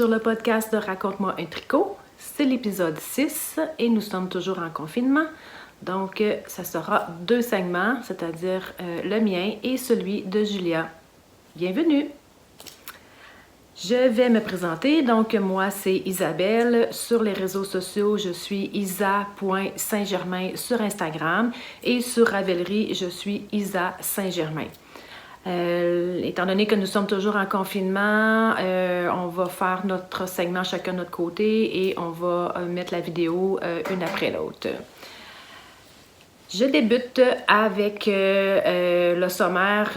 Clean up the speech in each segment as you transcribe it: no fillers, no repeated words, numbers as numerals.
sur le podcast de Raconte-moi un tricot. C'est l'épisode 6 et nous sommes toujours en confinement. Donc, ça sera 2 segments, c'est-à-dire le mien et celui de Julia. Bienvenue! Je vais me présenter. Donc, moi, c'est Isabelle. Sur les réseaux sociaux, je suis isa.saint-germain sur Instagram et sur Ravelry, je suis Isa Saint-Germain. Étant donné que nous sommes toujours en confinement, on va faire notre segment chacun de notre côté et on va mettre la vidéo une après l'autre. Je débute avec le sommaire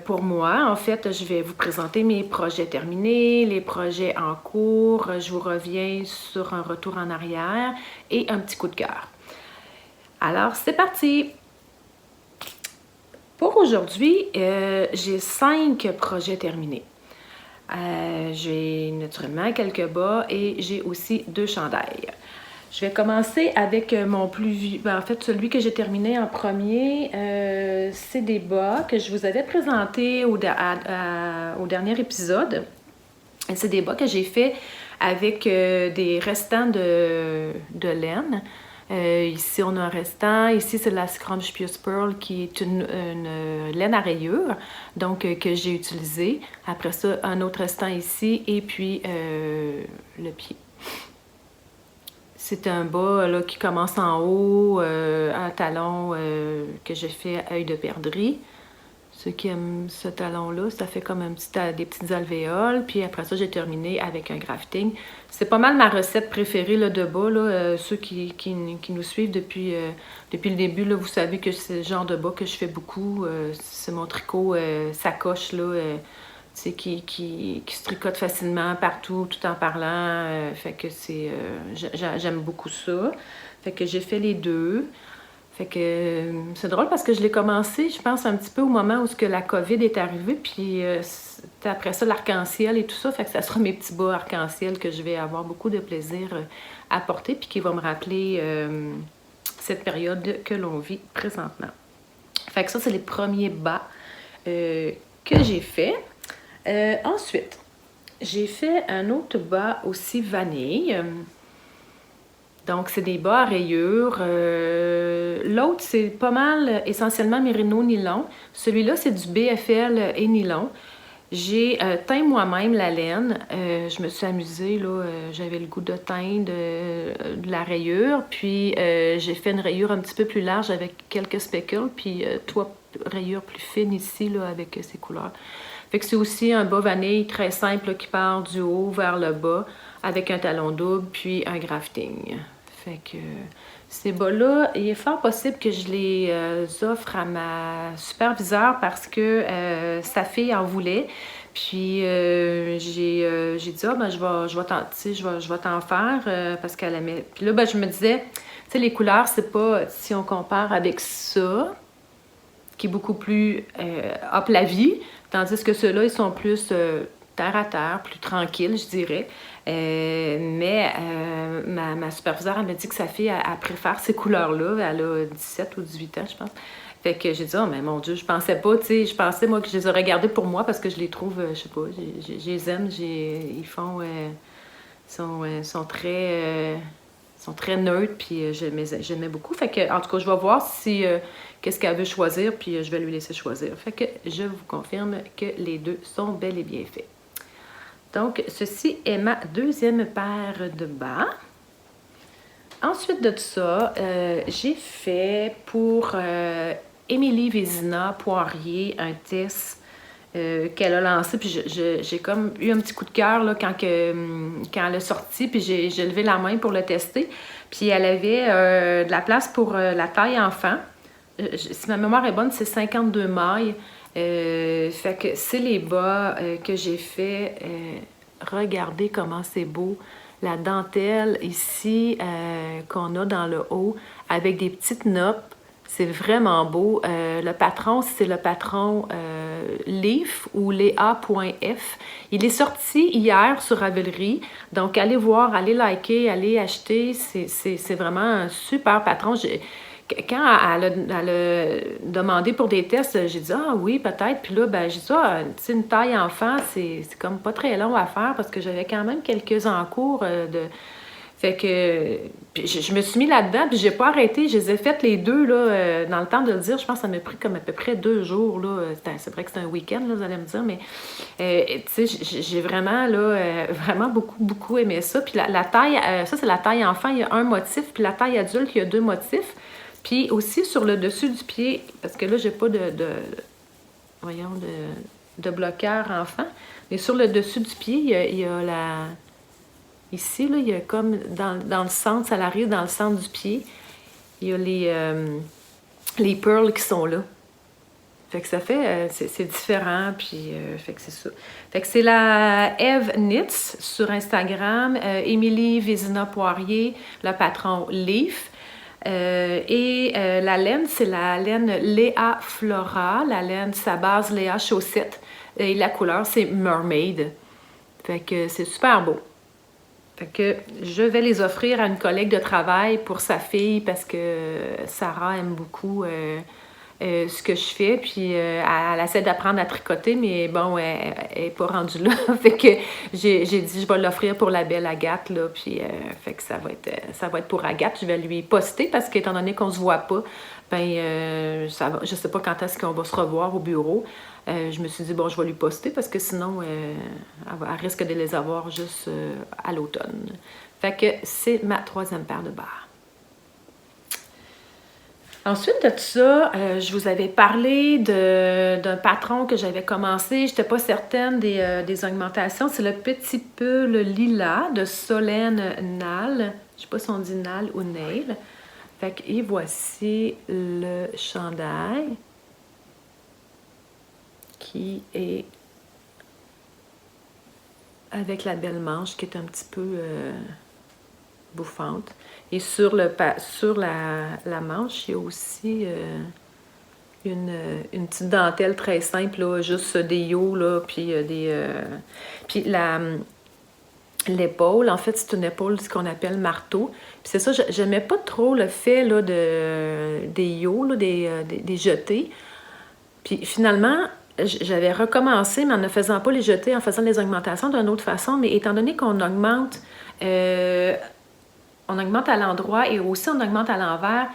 pour moi. En fait, je vais vous présenter mes projets terminés, les projets en cours. Je vous reviens sur un retour en arrière et un petit coup de cœur. Alors, c'est parti! Pour aujourd'hui, j'ai 5 projets terminés. J'ai naturellement quelques bas et j'ai aussi 2 chandails. Je vais commencer avec mon plus vieux. En fait, celui que j'ai terminé en premier, c'est des bas que je vous avais présentés au dernier épisode. C'est des bas que j'ai fait avec des restants de laine. Ici, on a un restant. Ici, c'est la Scrumptious Pearl qui est une laine à rayures, donc que j'ai utilisé. Après ça, un autre restant ici et puis le pied. C'est un bas là, qui commence en haut, un talon que j'ai fait à œil de perdrix. Ceux qui aiment ce talon-là, ça fait comme des petites alvéoles. Puis après ça, j'ai terminé avec un grafting. C'est pas mal ma recette préférée là, de bas. Là. Ceux qui nous suivent depuis le début, là, vous savez que c'est le genre de bas que je fais beaucoup. C'est mon tricot sacoche là, qui se tricote facilement partout, tout en parlant. Fait que j'aime beaucoup ça. Fait que j'ai fait les deux. Fait que c'est drôle parce que je l'ai commencé, je pense, un petit peu au moment où la COVID est arrivée, puis après ça, l'arc-en-ciel et tout ça, fait que ça sera mes petits bas arc-en-ciel que je vais avoir beaucoup de plaisir à porter, puis qui va me rappeler cette période que l'on vit présentement. Fait que ça, c'est les premiers bas que j'ai fait. Ensuite, j'ai fait un autre bas aussi vanille. Donc, c'est des bas à rayures. L'autre, c'est pas mal essentiellement Merino nylon. Celui-là, c'est du BFL et nylon. J'ai teint moi-même la laine. Je me suis amusée, là. J'avais le goût de teindre de la rayure. Puis, j'ai fait une rayure un petit peu plus large avec quelques speckles. Puis, 3 rayures plus fines ici, là, avec ces couleurs. Fait que c'est aussi un bas vanille très simple là, qui part du haut vers le bas avec un talon double puis un grafting. Fait que ces bas-là, il est fort possible que je les offre à ma superviseure parce que sa fille en voulait. Puis j'ai dit, je vais t'en faire parce qu'elle aimait. Puis là, je me disais, tu sais, les couleurs, c'est pas, si on compare avec ça, qui est beaucoup plus hop la vie, tandis que ceux-là, ils sont plus terre à terre, plus tranquilles, je dirais. Mais ma superviseure, elle m'a dit que sa fille, elle préfère ces couleurs-là. Elle a 17 ou 18 ans, je pense. Fait que j'ai dit, oh, mais mon Dieu, je pensais pas, tu sais, je pensais, moi, que je les aurais gardés pour moi parce que je les trouve, je sais pas, je les aime, ils font, sont très neutres, puis j'aimais beaucoup. Fait que, en tout cas, je vais voir si qu'est-ce qu'elle veut choisir, puis je vais lui laisser choisir. Fait que je vous confirme que les deux sont bel et bien faits. Donc, ceci est ma deuxième paire de bas. Ensuite de ça, j'ai fait pour Émilie Vézina Poirier un test qu'elle a lancé. Puis j'ai comme eu un petit coup de cœur là, quand elle est sortie. Puis j'ai levé la main pour le tester. Puis elle avait de la place pour la taille enfant. Si ma mémoire est bonne, c'est 52 mailles. Fait que c'est les bas que j'ai fait. Regardez comment c'est beau. La dentelle ici qu'on a dans le haut avec des petites notes. C'est vraiment beau. Le patron, c'est le patron Leaf ou Léa.f. Il est sorti hier sur Ravelry. Donc, allez voir, allez liker, allez acheter. C'est vraiment un super patron. quand elle a demandé pour des tests, j'ai dit ah oui, peut-être. Puis là, ben j'ai dit ah, tu sais, une taille enfant, c'est comme pas très long à faire parce que j'avais quand même quelques encours de. Fait que puis je me suis mis là-dedans, puis j'ai pas arrêté. Je les ai faites les deux là, dans le temps de le dire. Je pense que ça m'a pris comme à peu près 2 jours. Là. C'est vrai que c'était un week-end, là, vous allez me dire, mais tu sais, j'ai vraiment là, vraiment beaucoup aimé ça. Puis la taille, ça c'est la taille enfant, il y a un motif, puis la taille adulte, il y a 2 motifs. Puis aussi sur le dessus du pied, parce que là, j'ai pas voyons, de bloqueur enfant, mais sur le dessus du pied, il y a la. Ici, là, il y a comme dans le centre, ça arrive dans le centre du pied, il y a les pearls qui sont là. Fait que ça fait, c'est différent, puis fait que c'est ça. Fait que c'est la Eve Knits sur Instagram, Émilie Vézina Poirier, le patron Leaf. Et la laine, c'est la laine Léa Flora, la laine, sa base Léa Chaussette. Et la couleur, c'est Mermaid. Fait que c'est super beau. Fait que je vais les offrir à une collègue de travail pour sa fille parce que Sarah aime beaucoup ce que je fais. Puis elle essaie d'apprendre à tricoter, mais bon, elle n'est pas rendue là. Fait que j'ai dit je vais l'offrir pour la belle Agathe. Là, puis fait que ça va être pour Agathe. Je vais lui poster parce qu'étant donné qu'on se voit pas, ben je sais pas quand est-ce qu'on va se revoir au bureau. Je me suis dit, bon, je vais lui poster parce que sinon, elle risque de les avoir juste à l'automne. Fait que c'est ma 3e paire de bas. Ensuite de ça, je vous avais parlé d'un patron que j'avais commencé. Je n'étais pas certaine des augmentations. C'est le petit peu le lilas de Solène Nal. Je ne sais pas si on dit Nal ou Nail. Fait que, et voici le chandail qui est avec la belle manche qui est un petit peu bouffante. Et sur la manche, il y a aussi une petite dentelle très simple, là, juste des yo, là, puis puis l'épaule, en fait, c'est une épaule, ce qu'on appelle marteau. Puis c'est ça, j'aimais pas trop le fait là, des yo, là, des jetés. Puis finalement, j'avais recommencé, mais en ne faisant pas les jetés, en faisant les augmentations d'une autre façon. Mais étant donné qu'on augmente à l'endroit et aussi on augmente à l'envers,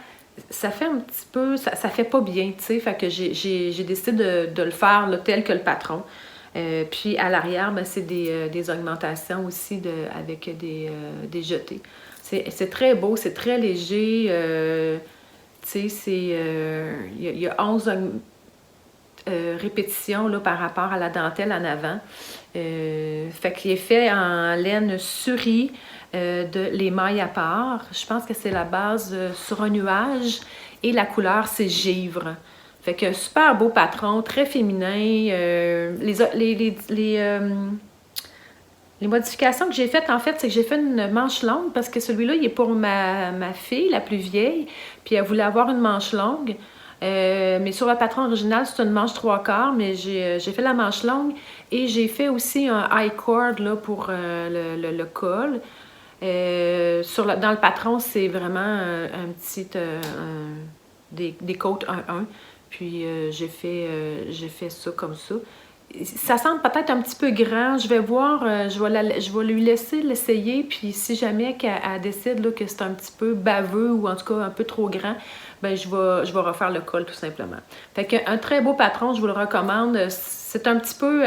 ça fait un petit peu, ça fait pas bien, tu sais. Fait que j'ai décidé de le faire là, tel que le patron. Puis à l'arrière, ben, c'est des augmentations aussi avec des jetés. C'est très beau, c'est très léger. Tu sais, il y a 11 répétitions là, par rapport à la dentelle en avant. Fait qu'il est fait en laine surie de l'émail à part. Je pense que c'est la base sur un nuage et la couleur, c'est givre. Fait que super beau patron, très féminin. Les modifications que j'ai faites, en fait, c'est que j'ai fait une manche longue parce que celui-là, il est pour ma fille, la plus vieille, puis elle voulait avoir une manche longue. Mais sur le patron original, c'est une manche 3/4, mais j'ai fait la manche longue et j'ai fait aussi un high cord là, pour le col. Dans le patron, c'est vraiment un petit des côtes 1-1. Puis j'ai fait ça comme ça. Ça semble peut-être un petit peu grand. Je vais voir, je vais lui laisser l'essayer. Puis si jamais qu'elle décide là, que c'est un petit peu baveux ou en tout cas un peu trop grand, ben je vais refaire le col tout simplement. Fait qu'un très beau patron, je vous le recommande. C'est un petit peu...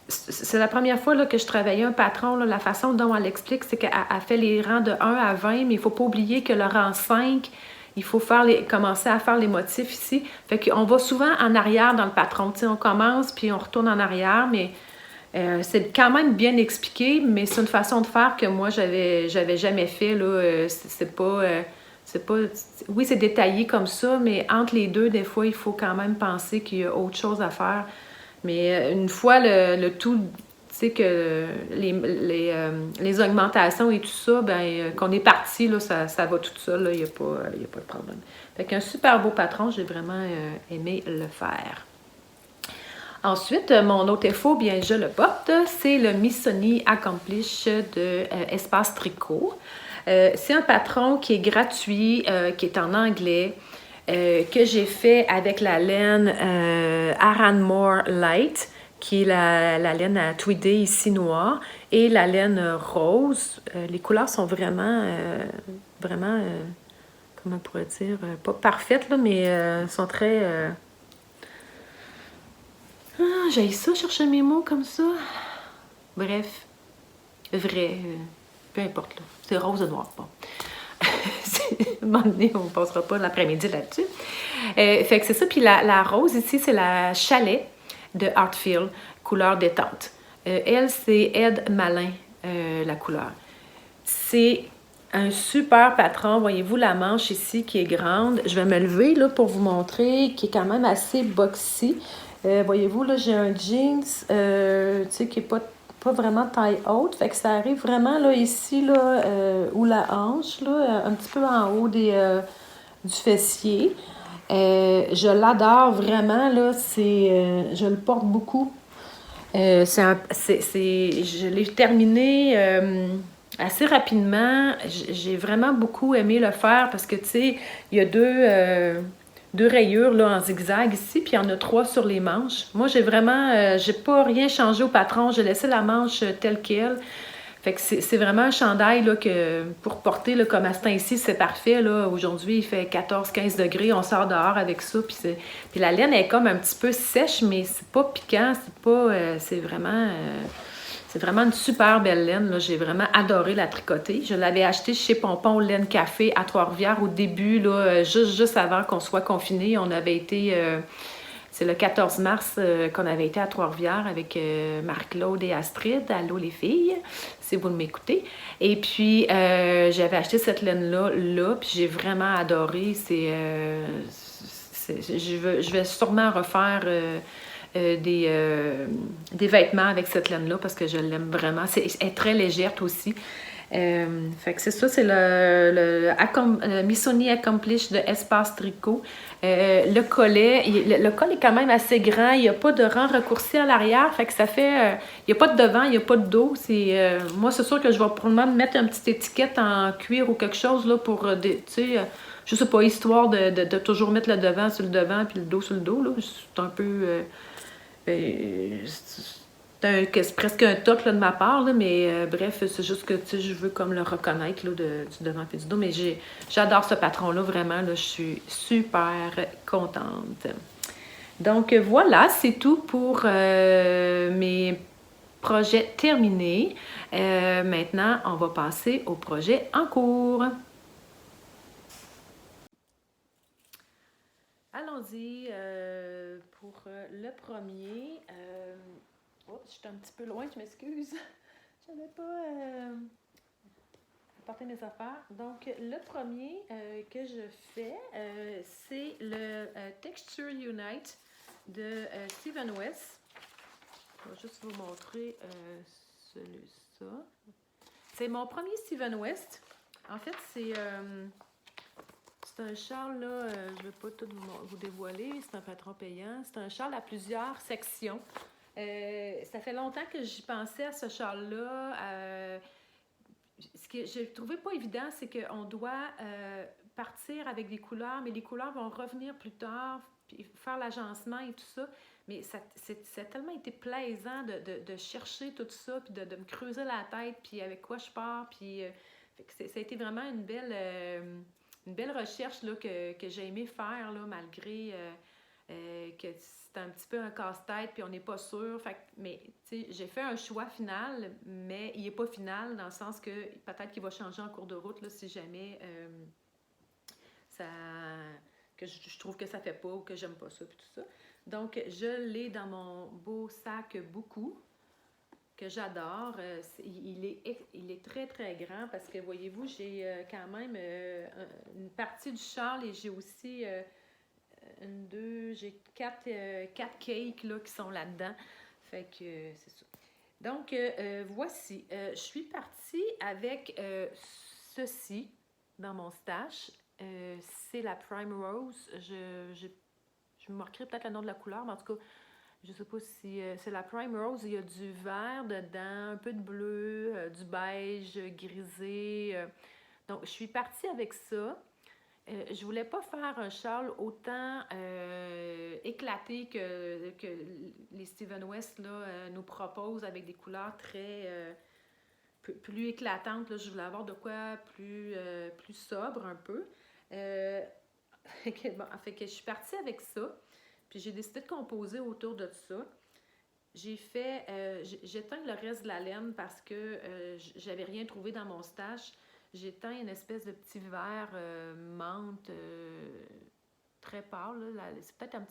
c'est la première fois là, que je travaillais un patron. Là, la façon dont elle l'explique, c'est qu'elle fait les rangs de 1 à 20, mais il ne faut pas oublier que le rang 5, il faut commencer à faire les motifs ici. Fait qu'on va souvent en arrière dans le patron. T'sais, on commence, puis on retourne en arrière, mais c'est quand même bien expliqué, mais c'est une façon de faire que moi, j'avais jamais fait. Là, c'est pas... oui, c'est détaillé comme ça, mais entre les deux, des fois, il faut quand même penser qu'il y a autre chose à faire. Mais une fois le tout, tu sais, que les augmentations et tout ça, ben qu'on est parti, là, ça va tout seul, il n'y a pas de problème. Fait qu'un super beau patron, j'ai vraiment aimé le faire. Ensuite, mon autre effort, bien, je le porte, c'est le Missoni Accomplish de Espace Tricot. C'est un patron qui est gratuit, qui est en anglais, que j'ai fait avec la laine Aranmore Light, qui est la laine à tweeder ici noire, et la laine rose. Les couleurs sont vraiment, comment on pourrait dire, pas parfaites, là, mais sont très... j'ai ça, chercher mes mots comme ça. Bref, vrai, peu importe, là. C'est rose et noir, bon. À un moment donné, on ne passera pas l'après-midi là-dessus. Fait que c'est ça. Puis la rose ici, c'est la chalet de Artfield, couleur détente. Elle, c'est Ed Malin, la couleur. C'est un super patron. Voyez-vous la manche ici qui est grande. Je vais me lever là, pour vous montrer, qui est quand même assez boxy. Voyez-vous, là, j'ai un jeans tu sais, qui n'est pas vraiment taille haute. Fait que ça arrive vraiment là, ici, là, où la hanche, là, un petit peu en haut du fessier. Je l'adore vraiment, là. Je le porte beaucoup. Je l'ai terminé assez rapidement. J'ai vraiment beaucoup aimé le faire parce que, tu sais, il y a deux rayures là, en zigzag ici, puis il y en a 3 sur les manches. Moi, j'ai pas rien changé au patron. J'ai laissé la manche telle qu'elle. Fait que c'est vraiment un chandail là, que pour porter là, comme à ce temps-ci, c'est parfait. Là. Aujourd'hui, il fait 14-15 degrés. On sort dehors avec ça. Puis la laine est comme un petit peu sèche, mais c'est pas piquant. C'est vraiment une super belle laine. Là. J'ai vraiment adoré la tricoter. Je l'avais achetée chez Pompon Laine Café à Trois-Rivières au début, là, juste avant qu'on soit confinés. On avait été... c'est le 14 mars qu'on avait été à Trois-Rivières avec Marc-Claude et Astrid. Allô les filles, si vous m'écoutez. Et puis, j'avais acheté cette laine-là, puis j'ai vraiment adoré. Je vais sûrement refaire des vêtements avec cette laine-là parce que je l'aime vraiment. Elle est très légère aussi. Fait que c'est ça, c'est le Missoni Accomplish de Espace Tricot. Le collet, le col est quand même assez grand. Il n'y a pas de rang raccourci à l'arrière. Fait que ça fait... il n'y a pas de devant, il n'y a pas de dos. Moi, c'est sûr que je vais probablement mettre une petite étiquette en cuir ou quelque chose là, pour, tu sais, je sais pas, histoire de toujours mettre le devant sur le devant puis le dos sur le dos. Là. C'est un peu... c'est presque un toc là, de ma part, là, mais bref, c'est juste que je veux comme le reconnaître là, du devant et du dos. Mais j'adore ce patron-là, vraiment. Là, je suis super contente. Donc voilà, c'est tout pour mes projets terminés. Maintenant, on va passer au projet en cours. Allons-y pour le premier. Oh, je suis un petit peu loin, je m'excuse. Je n'avais pas apporté mes affaires. Donc, le premier que je fais, c'est le Texture Unite de Stephen West. Je vais juste vous montrer celui-là. C'est mon premier Stephen West. En fait, c'est un châle, là, je ne vais pas tout vous dévoiler, c'est un patron payant. C'est un châle à plusieurs sections. Ça fait longtemps que j'y pensais à ce châle-là. Ce que je ne trouvais pas évident, c'est qu'on doit partir avec des couleurs, mais les couleurs vont revenir plus tard, puis faire l'agencement et tout ça. Mais ça a tellement été plaisant de chercher tout ça, puis de me creuser la tête, puis avec quoi je pars. Puis ça a été vraiment une belle recherche là, que j'ai aimé faire, là, malgré que c'est un petit peu un casse-tête, puis on n'est pas sûr. Mais j'ai fait un choix final, mais il n'est pas final dans le sens que peut-être qu'il va changer en cours de route là, si jamais que je trouve que ça ne fait pas ou que j'aime pas ça, puis tout ça. Donc, je l'ai dans mon beau sac beaucoup, que j'adore. Il est très, très grand parce que, voyez-vous, j'ai quand même une partie du châle et j'ai aussi... j'ai 4 cakes là, qui sont là-dedans. Fait que c'est ça. Donc, voici. Je suis partie avec ceci dans mon stash. C'est la Prime Rose. Je me marquerai peut-être le nom de la couleur, mais en tout cas, je ne sais pas si c'est la Prime Rose. Il y a du vert dedans, un peu de bleu, du beige grisé. Donc, je suis partie avec ça. Je voulais pas faire un châle autant éclaté que les Steven West là, nous proposent avec des couleurs très plus éclatantes. Là. Je voulais avoir de quoi plus sobre un peu. Fait que je suis partie avec ça. Puis j'ai décidé de composer autour de ça. J'éteins le reste de la laine parce que j'avais rien trouvé dans mon stash. J'éteins une espèce de petit verre menthe très pâle. Là. C'est peut-être un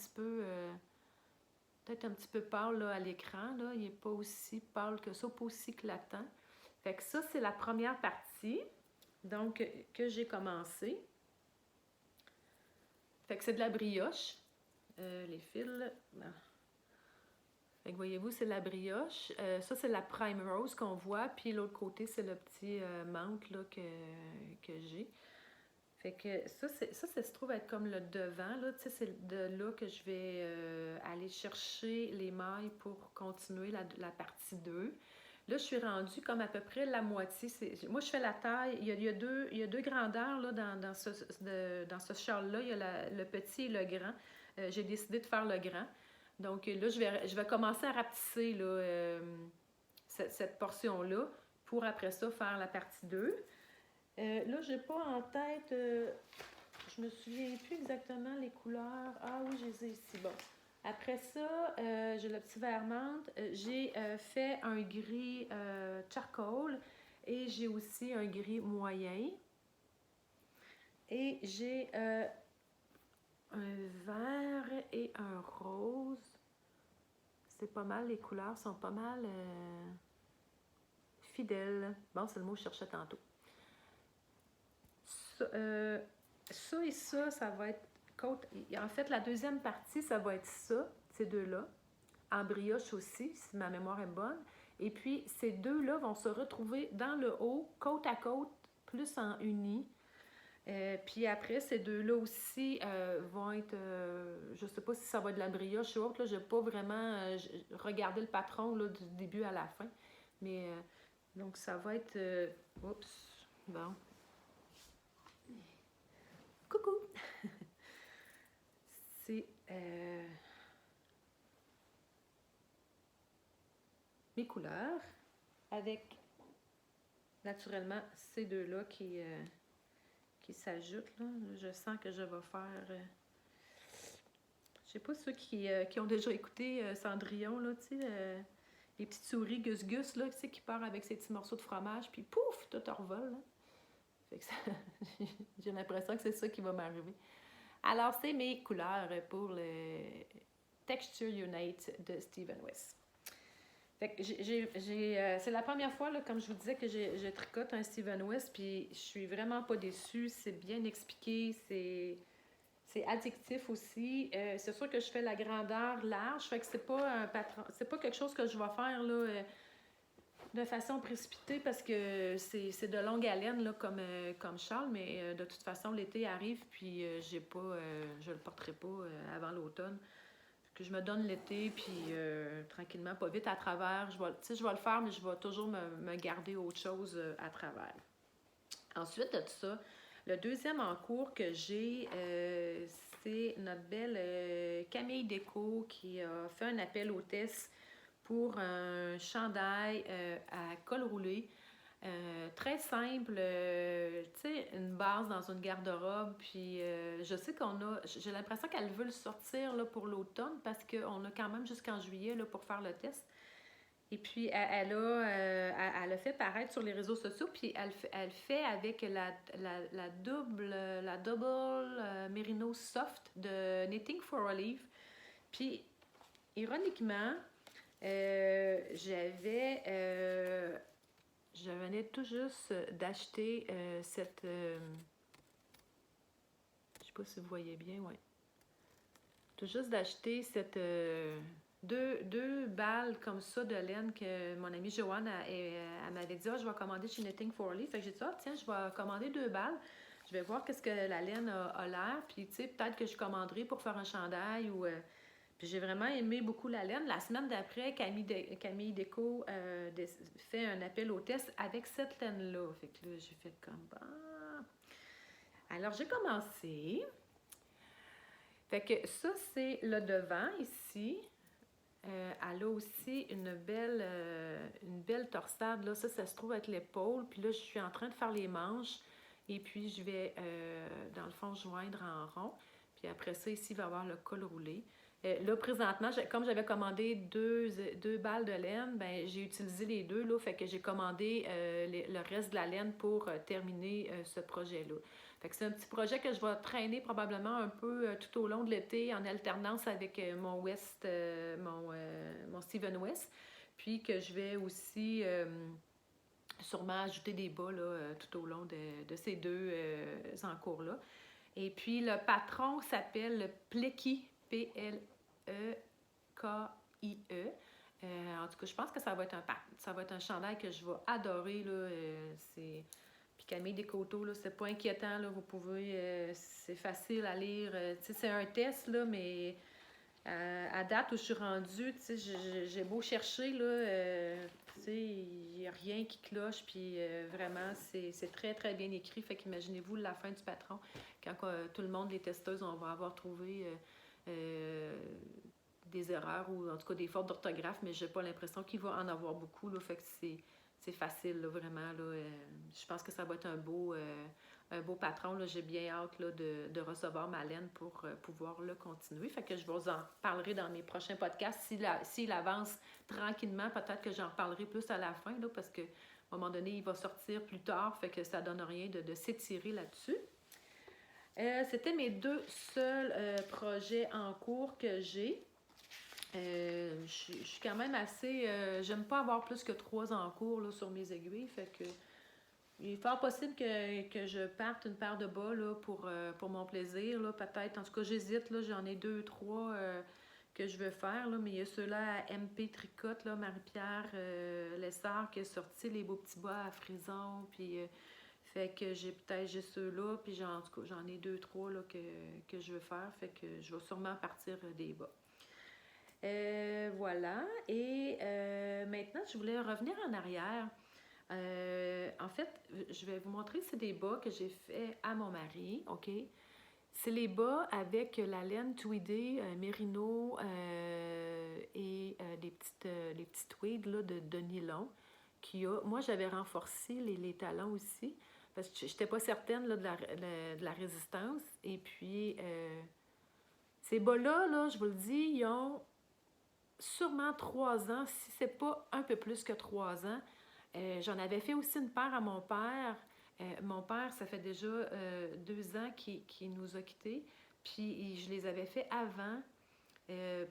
petit peu pâle là, à l'écran. Là. Il n'est pas aussi pâle que ça, pas aussi éclatant. Fait que ça, c'est la première partie donc que j'ai commencé. Fait que c'est de la brioche. Les fils. Là. Fait que voyez-vous, c'est la brioche. Ça, c'est la prime rose qu'on voit. Puis l'autre côté, c'est le petit menthe là, que j'ai. Fait que ça se trouve être comme le devant. Là. C'est de là que je vais aller chercher les mailles pour continuer la partie 2. Là, je suis rendue comme à peu près la moitié. Moi, je fais la taille. Il y a deux grandeurs là, dans ce châle-là. Il y a le petit et le grand. J'ai décidé de faire le grand. Donc là, je vais commencer à rapetisser là, cette portion-là pour après ça faire la partie 2. Là, j'ai pas en tête, je me souviens plus exactement les couleurs. Ah oui, je les ai ici. Bon. Après ça, j'ai le petit vert menthe. J'ai fait un gris charcoal et j'ai aussi un gris moyen. Et j'ai un vert et un rose. C'est pas mal, les couleurs sont pas mal fidèles. Bon, c'est le mot que je cherchais tantôt. Ça et ça va être côte. En fait, la deuxième partie, ça va être ça, ces deux-là. En brioche aussi, si ma mémoire est bonne. Et puis, ces deux-là vont se retrouver dans le haut, côte à côte, plus en uni. Puis après, ces deux-là aussi vont être... je ne sais pas si ça va être de la brioche ou autre. Je n'ai pas vraiment regardé le patron là, du début à la fin. Mais donc, ça va être... oups, bon. Coucou! C'est mes couleurs avec naturellement ces deux-là qui s'ajoutent. Là. Je sens que je vais faire... je sais pas ceux qui ont déjà écouté Cendrillon, là, tu sais, les petites souris gus-gus, là, tu sais, qui part avec ses petits morceaux de fromage, puis pouf, tout envole. Là. Fait que ça, j'ai l'impression que c'est ça qui va m'arriver. Alors, c'est mes couleurs pour le Texture Unite de Steven West. Fait que c'est la première fois, là, comme je vous disais, que je tricote un Steven West, puis je suis vraiment pas déçue. C'est bien expliqué, c'est addictif aussi. C'est sûr que je fais la grandeur large, fait que c'est pas quelque chose que je vais faire là, de façon précipitée parce que c'est de longue haleine là, comme Charles, mais de toute façon, l'été arrive, puis je le porterai pas avant l'automne. Que je me donne l'été, puis tranquillement, pas vite à travers. Je vais le faire, mais je vais toujours me garder autre chose à travers. Ensuite de ça, le deuxième en cours que j'ai, c'est notre belle Camille Déco qui a fait un appel hôtesse pour un chandail à col roulé. Très simple, tu sais, une base dans une garde-robe, puis je sais j'ai l'impression qu'elle veut le sortir là, pour l'automne parce qu'on a quand même jusqu'en juillet là, pour faire le test. Et puis, elle a fait paraître sur les réseaux sociaux, puis elle fait avec la double Merino Soft de Knitting for Olive. Puis, ironiquement, je venais tout juste d'acheter cette... je sais pas si vous voyez bien, ouais. Tout juste d'acheter cette... deux balles comme ça de laine que mon amie Joanne elle m'avait dit je vais commander chez Knitting for Olive. Fait que j'ai dit tiens, je vais commander 2 balles. Je vais voir qu'est-ce que la laine a l'air. Puis tu sais, peut-être que je commanderai pour faire un chandail ou... Puis j'ai vraiment aimé beaucoup la laine. La semaine d'après, Camille Déco fait un appel au test avec cette laine-là. Fait que là, j'ai fait comme Alors, j'ai commencé. Fait que ça, c'est le devant ici. Elle a aussi une belle torsade. Là. Ça se trouve être l'épaule. Puis là, je suis en train de faire les manches. Et puis, je vais, dans le fond, joindre en rond. Puis après ça, ici, il va y avoir le col roulé. Là, présentement, comme j'avais commandé deux balles de laine, ben j'ai utilisé les deux. Là, fait que j'ai commandé le reste de la laine pour terminer ce projet-là. Fait que c'est un petit projet que je vais traîner probablement un peu tout au long de l'été en alternance avec mon Steven West. Puis que je vais aussi sûrement ajouter des bas là, tout au long de ces deux encours-là. Et puis le patron s'appelle Plecky, Plekie. En tout cas, je pense que ça va être un chandail que je vais adorer. Là, puis Camille Descoteaux, là, c'est pas inquiétant. Là, vous pouvez. C'est facile à lire. C'est un test, là, mais à date où je suis rendue, j'ai beau chercher, là, il n'y a rien qui cloche, puis vraiment, c'est très, très bien écrit. Fait qu'imaginez-vous la fin du patron, quand tout le monde, les testeuses, on va avoir trouvé des erreurs ou en tout cas des fautes d'orthographe, mais j'ai pas l'impression qu'il va en avoir beaucoup, là, fait que c'est facile, là, vraiment. Là, je pense que ça va être un beau patron. Là. J'ai bien hâte là, de recevoir ma laine pour pouvoir le continuer. Fait que je vous en parlerai dans mes prochains podcasts. S'il avance tranquillement, peut-être que j'en parlerai plus à la fin, là, parce qu'à un moment donné, il va sortir plus tard. Fait que ça donne rien de s'étirer là-dessus. C'était mes deux seuls projets en cours que j'ai. Je suis quand même assez... j'aime pas avoir plus que 3 en cours là, sur mes aiguilles, fait que il est fort possible que je parte une paire de bas là, pour mon plaisir, là, peut-être. En tout cas, j'hésite, là, j'en ai 2, 3 que je veux faire, là, mais il y a ceux-là à MP Tricotte, là, Marie-Pierre Lessard qui a sorti les beaux petits bas à frison, puis fait que j'ai ceux-là, puis en tout cas, j'en ai 2, 3 là, que je veux faire, fait que je vais sûrement partir des bas. Voilà. Et maintenant, je voulais revenir en arrière. En fait, je vais vous montrer, c'est des bas que j'ai fait à mon mari, OK? C'est les bas avec la laine tweedée, mérino et les petits tweeds là, de nylon qu'il y a. Moi, j'avais renforcé les talons aussi parce que je n'étais pas certaine là, de la résistance. Et puis, ces bas-là, là, je vous le dis, ils ont sûrement 3 ans, si c'est pas un peu plus que 3 ans. J'en avais fait aussi une paire à mon père. Mon père, ça fait déjà 2 ans qu'il nous a quittés. Puis je les avais fait avant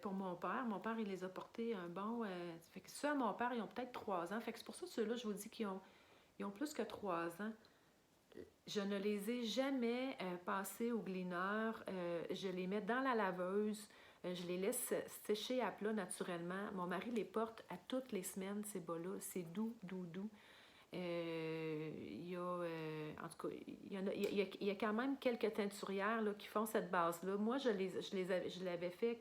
pour mon père. Mon père, il les a portés un bon... fait que ceux à mon père, ils ont peut-être 3 ans. Fait que c'est pour ça que ceux-là, je vous dis ils ont plus que 3 ans. Je ne les ai jamais passés au glineur. Je les mets dans la laveuse. Je les laisse sécher à plat naturellement. Mon mari les porte à toutes les semaines, ces bas-là. C'est doux, doux, doux. Il y a, en tout cas, il y a quand même quelques teinturières là, qui font cette base-là. Moi, je l'avais fait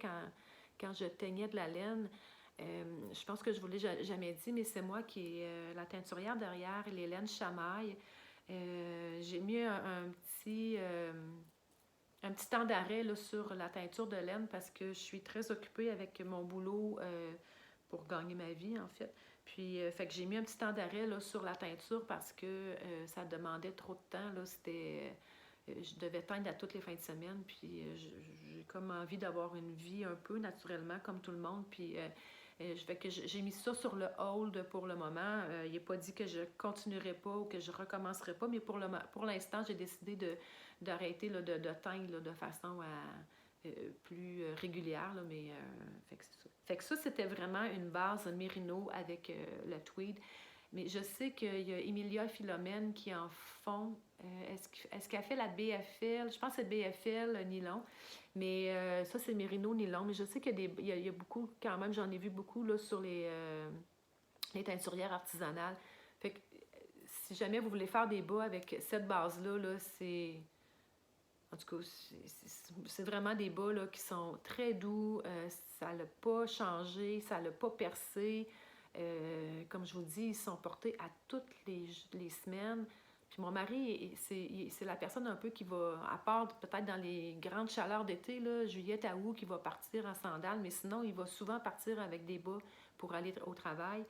quand je teignais de la laine. Je pense que je ne vous l'ai jamais dit, mais c'est moi qui ai la teinturière derrière les laines chamaille. J'ai mis un petit temps d'arrêt là, sur la teinture de laine parce que je suis très occupée avec mon boulot pour gagner ma vie, en fait. Puis, fait que j'ai mis un petit temps d'arrêt là, sur la teinture parce que ça demandait trop de temps. Là, je devais teindre à toutes les fins de semaine, puis j'ai comme envie d'avoir une vie un peu naturellement, comme tout le monde. Puis, fait que j'ai mis ça sur le hold pour le moment. Il n'est pas dit que je continuerai pas ou que je recommencerai pas, mais pour l'instant, j'ai décidé d'arrêter de teindre là, de façon plus régulière, là, mais fait que c'est ça. Fait que ça, c'était vraiment une base mérino avec le tweed. Mais je sais qu'il y a Emilia Philomène qui en font. Est-ce qu'elle fait la BFL? Je pense que c'est BFL nylon. Mais ça, c'est mérino nylon. Mais je sais qu'il y a beaucoup, quand même, j'en ai vu beaucoup là, sur les teinturières artisanales. Fait que si jamais vous voulez faire des bas avec cette base-là, là, c'est... En tout cas, c'est vraiment des bas là, qui sont très doux. Ça l'a pas changé, ça l'a pas percé. Comme je vous dis, ils sont portés à toutes les semaines. Puis mon mari, c'est la personne un peu qui va, à part peut-être dans les grandes chaleurs d'été, là, juillet à août, qui va partir en sandales, mais sinon, il va souvent partir avec des bas pour aller au travail.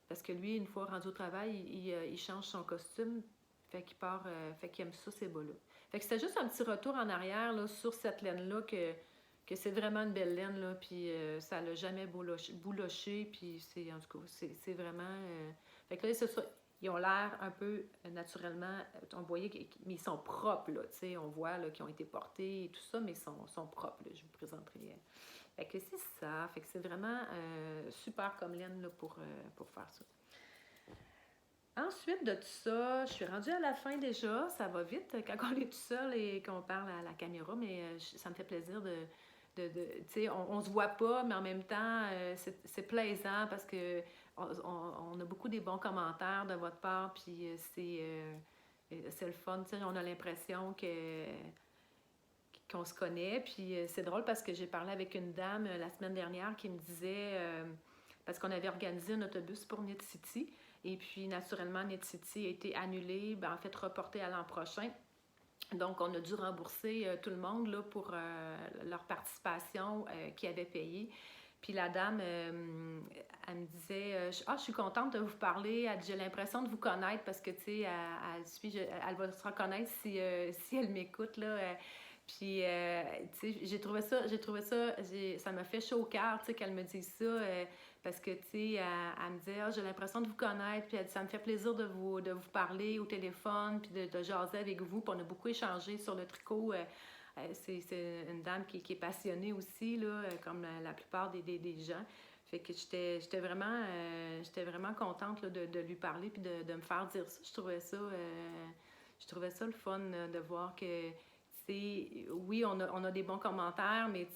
Parce que lui, une fois rendu au travail, il change son costume. Fait qu'il part, fait qu'il aime ça, ces bas-là. Fait que c'était juste un petit retour en arrière là, sur cette laine-là que c'est vraiment une belle laine, là, puis ça l'a jamais bouloché, puis c'est, en tout cas, c'est vraiment... Fait que là, c'est ça, ils ont l'air un peu naturellement, on voyait, mais ils sont propres, là, tu sais, on voit là, qu'ils ont été portés et tout ça, mais ils sont propres, là, je vous présenterai. Fait que c'est ça, fait que c'est vraiment super comme laine là, pour faire ça. Ensuite de tout ça, je suis rendue à la fin déjà. Ça va vite quand on est tout seul et qu'on parle à la caméra, mais ça me fait plaisir tu sais, on se voit pas, mais en même temps, c'est plaisant parce que on a beaucoup des bons commentaires de votre part, puis c'est le fun. Tu sais, on a l'impression qu'on se connaît, puis c'est drôle parce que j'ai parlé avec une dame la semaine dernière qui me disait, parce qu'on avait organisé un autobus pour Knit City, et puis naturellement, Knit City a été annulé, en fait reporté à l'an prochain. Donc, on a dû rembourser tout le monde là, pour leur participation qu'ils avaient payée. Puis la dame, elle me disait je suis contente de vous parler. Elle dit, j'ai l'impression de vous connaître parce que, tu sais, elle va se reconnaître si elle m'écoute, là. Puis, tu sais, ça m'a fait chaud au cœur, tu sais, qu'elle me dise ça, parce que, tu sais, elle me disait, j'ai l'impression de vous connaître, puis elle dit, ça me fait plaisir de vous parler au téléphone, puis de jaser avec vous, puis on a beaucoup échangé sur le tricot. C'est une dame qui est passionnée aussi, là, comme la plupart des gens. Fait que j'étais vraiment contente là, de lui parler, puis de me faire dire ça. Je trouvais ça le fun de voir que oui, on a des bons commentaires, mais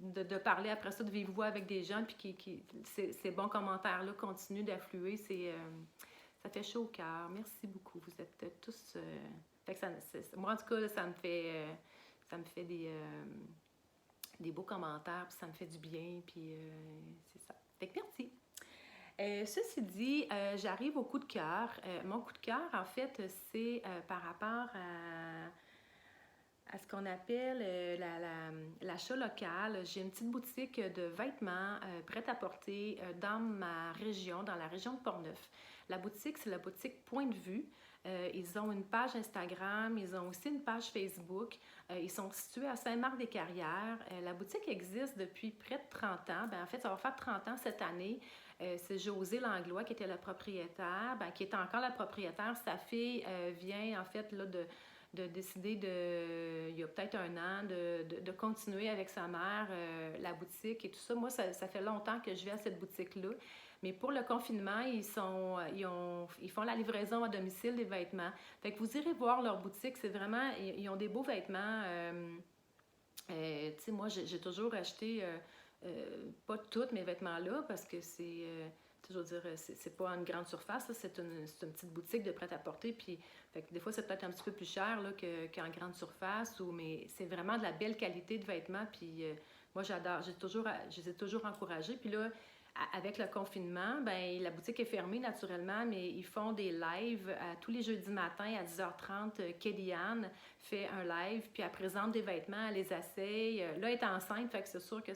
de parler après ça de vive voix avec des gens, puis ces bons commentaires-là continuent d'affluer, ça fait chaud au cœur. Merci beaucoup. Vous êtes tous... fait que moi, en tout cas, là, ça me fait des beaux commentaires, puis ça me fait du bien, puis c'est ça. Fait que merci. Ceci dit, j'arrive au coup de cœur. Mon coup de cœur, en fait, c'est par rapport à ce qu'on appelle l'achat local. J'ai une petite boutique de vêtements prêts à porter dans ma région, dans la région de Portneuf. La boutique, c'est la boutique Point de Vue. Ils ont une page Instagram, ils ont aussi une page Facebook. Ils sont situés à Saint-Marc-des-Carrières. La boutique existe depuis près de 30 ans. En fait, ça va faire 30 ans cette année. C'est Josée Langlois qui était la propriétaire, qui est encore la propriétaire. Sa fille vient en fait là, de décider il y a peut-être un an, de continuer avec sa mère la boutique et tout ça. Moi, ça fait longtemps que je vais à cette boutique-là. Mais pour le confinement, ils font la livraison à domicile des vêtements. Fait que vous irez voir leur boutique. C'est vraiment, ils ont des beaux vêtements. Tu sais, moi, j'ai toujours acheté, pas tous mes vêtements-là, parce que je veux dire, c'est pas une grande surface, c'est une petite boutique de prêt-à-porter, puis fait que des fois, c'est peut-être un petit peu plus cher là, qu'en grande surface, mais c'est vraiment de la belle qualité de vêtements, puis moi, j'adore, je les ai toujours encouragés, puis là, avec le confinement, la boutique est fermée naturellement, mais ils font des lives tous les jeudis matins à 10h30. Kellyanne fait un live, puis elle présente des vêtements, elle les essaye. Là, elle est enceinte, fait que c'est sûr que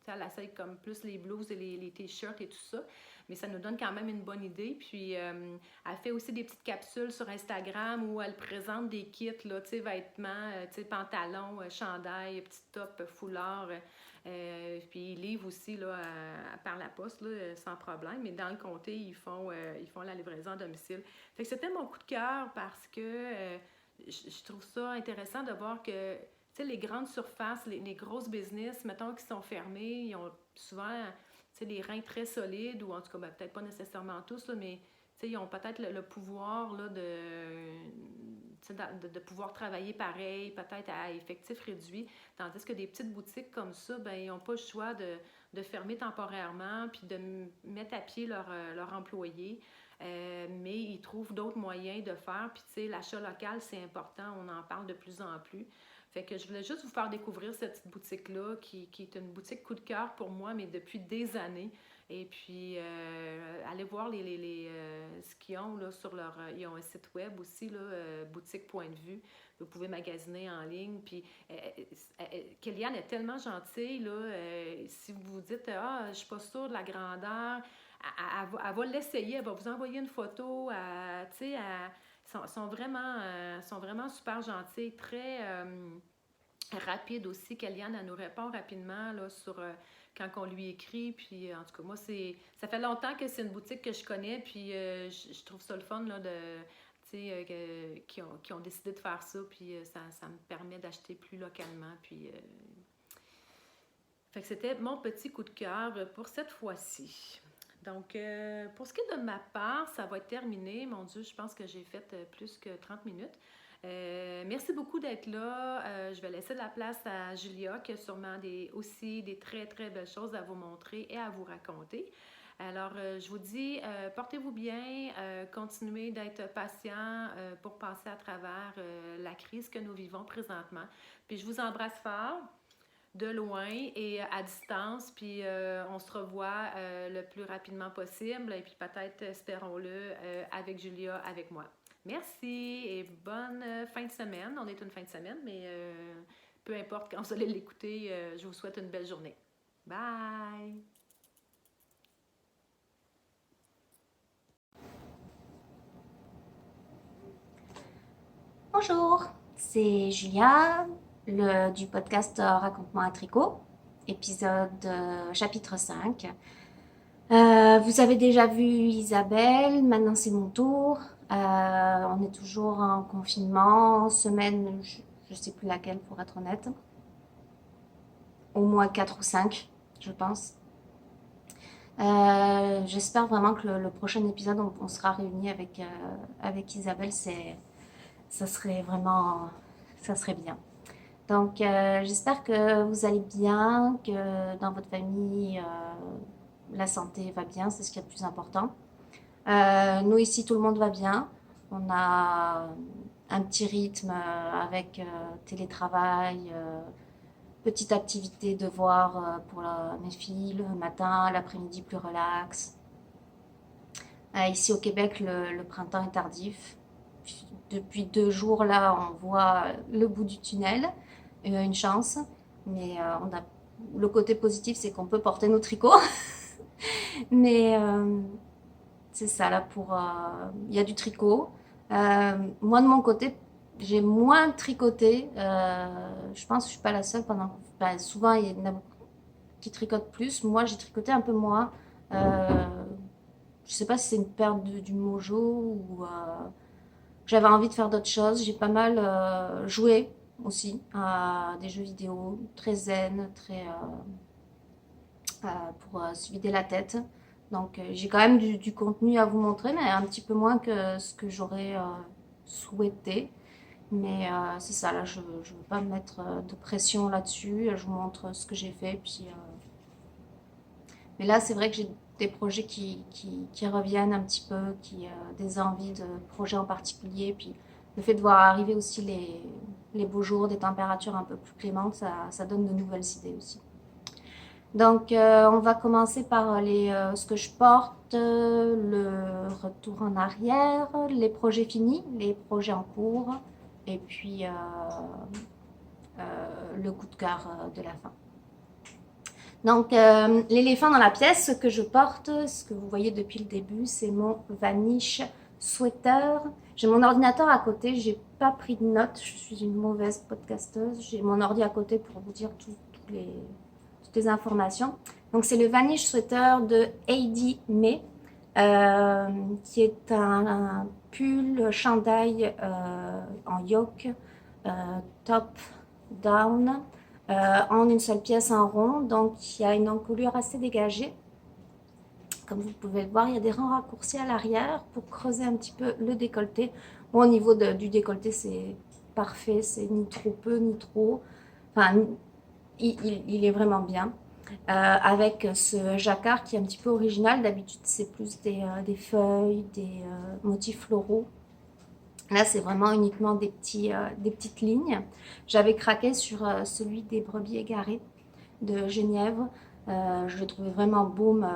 elle essaye comme plus les blouses et les t-shirts et tout ça, mais ça nous donne quand même une bonne idée. Puis, elle fait aussi des petites capsules sur Instagram où elle présente des kits, là, tu sais, vêtements, tu sais, pantalons, chandail, petits tops, foulards, puis ils livrent aussi, là, par la poste, là, sans problème, mais dans le comté, ils font la livraison à domicile. Fait que c'était mon coup de cœur parce que je trouve ça intéressant de voir que tu sais, les grandes surfaces, les grosses business, mettons, qui sont fermées, ils ont souvent, tu sais, des reins très solides, ou en tout cas, peut-être pas nécessairement tous, là, mais tu sais, ils ont peut-être le pouvoir là, de pouvoir travailler pareil, peut-être à effectif réduit, tandis que des petites boutiques comme ça, ils n'ont pas le choix de fermer temporairement, puis de mettre à pied leur employés. Mais ils trouvent d'autres moyens de faire. Puis, tu sais, l'achat local, c'est important, on en parle de plus en plus. Fait que je voulais juste vous faire découvrir cette petite boutique-là qui est une boutique coup de cœur pour moi, mais depuis des années. Et puis, allez voir ce qu'ils ont là, sur leur... ils ont un site web aussi, là, boutique Point de vue. Vous pouvez magasiner en ligne. Puis, Kellyanne est tellement gentille, là. Si vous vous dites, ah, je suis pas sûre de la grandeur, elle va l'essayer, elle va vous envoyer une photo. Tu sais, sont vraiment super gentils, très rapides aussi. Kellyanne, elle nous répond rapidement là, sur quand on lui écrit. Puis en tout cas, moi, ça fait longtemps que c'est une boutique que je connais. Puis je trouve ça le fun là, qui ont décidé de faire ça. Puis ça me permet d'acheter plus localement. Puis fait que c'était mon petit coup de cœur pour cette fois-ci. Donc, pour ce qui est de ma part, ça va être terminé. Mon Dieu, je pense que j'ai fait plus que 30 minutes. Merci beaucoup d'être là. Je vais laisser de la place à Julia qui a sûrement aussi des très, très belles choses à vous montrer et à vous raconter. Alors, je vous dis, portez-vous bien, continuez d'être patient pour passer à travers la crise que nous vivons présentement. Puis, je vous embrasse fort de loin et à distance, puis on se revoit le plus rapidement possible, et puis peut-être, espérons-le, avec Julia, avec moi. Merci et bonne fin de semaine. On est une fin de semaine, mais peu importe quand vous allez l'écouter, je vous souhaite une belle journée. Bye! Bonjour, c'est Julia du podcast Raconte-moi un tricot, épisode chapitre 5. Vous avez déjà vu Isabelle, maintenant c'est mon tour. On est toujours en confinement, semaine, je sais plus laquelle pour être honnête. Au moins 4 ou 5, je pense. J'espère vraiment que le prochain épisode, on sera réunis avec Isabelle. Ça serait vraiment, ça serait bien. Donc, j'espère que vous allez bien, que dans votre famille, la santé va bien, c'est ce qui est le plus important. Nous ici, tout le monde va bien. On a un petit rythme avec télétravail, petite activité devoir pour mes filles le matin, l'après-midi plus relax. Ici au Québec, le printemps est tardif. Depuis 2 jours, là, on voit le bout du tunnel. Une chance. Mais le côté positif, c'est qu'on peut porter nos tricots. Mais c'est ça, là, il y a du tricot. Moi, de mon côté, j'ai moins tricoté. Je pense que je suis pas la seule souvent, il y en a beaucoup qui tricotent plus. Moi, j'ai tricoté un peu moins. Je sais pas si c'est une perte du mojo ou j'avais envie de faire d'autres choses. J'ai pas mal joué aussi à des jeux vidéo très zen, pour se vider la tête. Donc j'ai quand même du contenu à vous montrer, mais un petit peu moins que ce que j'aurais souhaité. Mais c'est ça, là, je ne veux pas me mettre de pression là-dessus. Je vous montre ce que j'ai fait. Mais là, c'est vrai que j'ai des projets qui reviennent un petit peu, des envies de projets en particulier. Puis le fait de voir arriver aussi les beaux jours, des températures un peu plus clémentes, ça donne de nouvelles idées aussi. Donc, on va commencer par ce que je porte, le retour en arrière, les projets finis, les projets en cours, et puis le coup de cœur de la fin. Donc, l'éléphant dans la pièce, ce que je porte, ce que vous voyez depuis le début, c'est mon Vanish Sweater. J'ai mon ordinateur à côté, j'ai pas pris de notes, je suis une mauvaise podcasteuse. J'ai mon ordi à côté pour vous dire toutes les informations. Donc, c'est le Vanish Sweater de Heidi May, qui est un pull chandail en yoke, top down, en une seule pièce en rond. Donc, il y a une encolure assez dégagée. Comme vous pouvez le voir, il y a des rangs raccourcis à l'arrière pour creuser un petit peu le décolleté. Bon, au niveau du décolleté, c'est parfait, c'est ni trop peu ni trop. Enfin, il est vraiment bien. Avec ce jacquard qui est un petit peu original. D'habitude, c'est plus des feuilles, des motifs floraux. Là, c'est vraiment uniquement des petites lignes. J'avais craqué sur celui des brebis égarées de Genièvre. Je l'ai trouvé vraiment boom.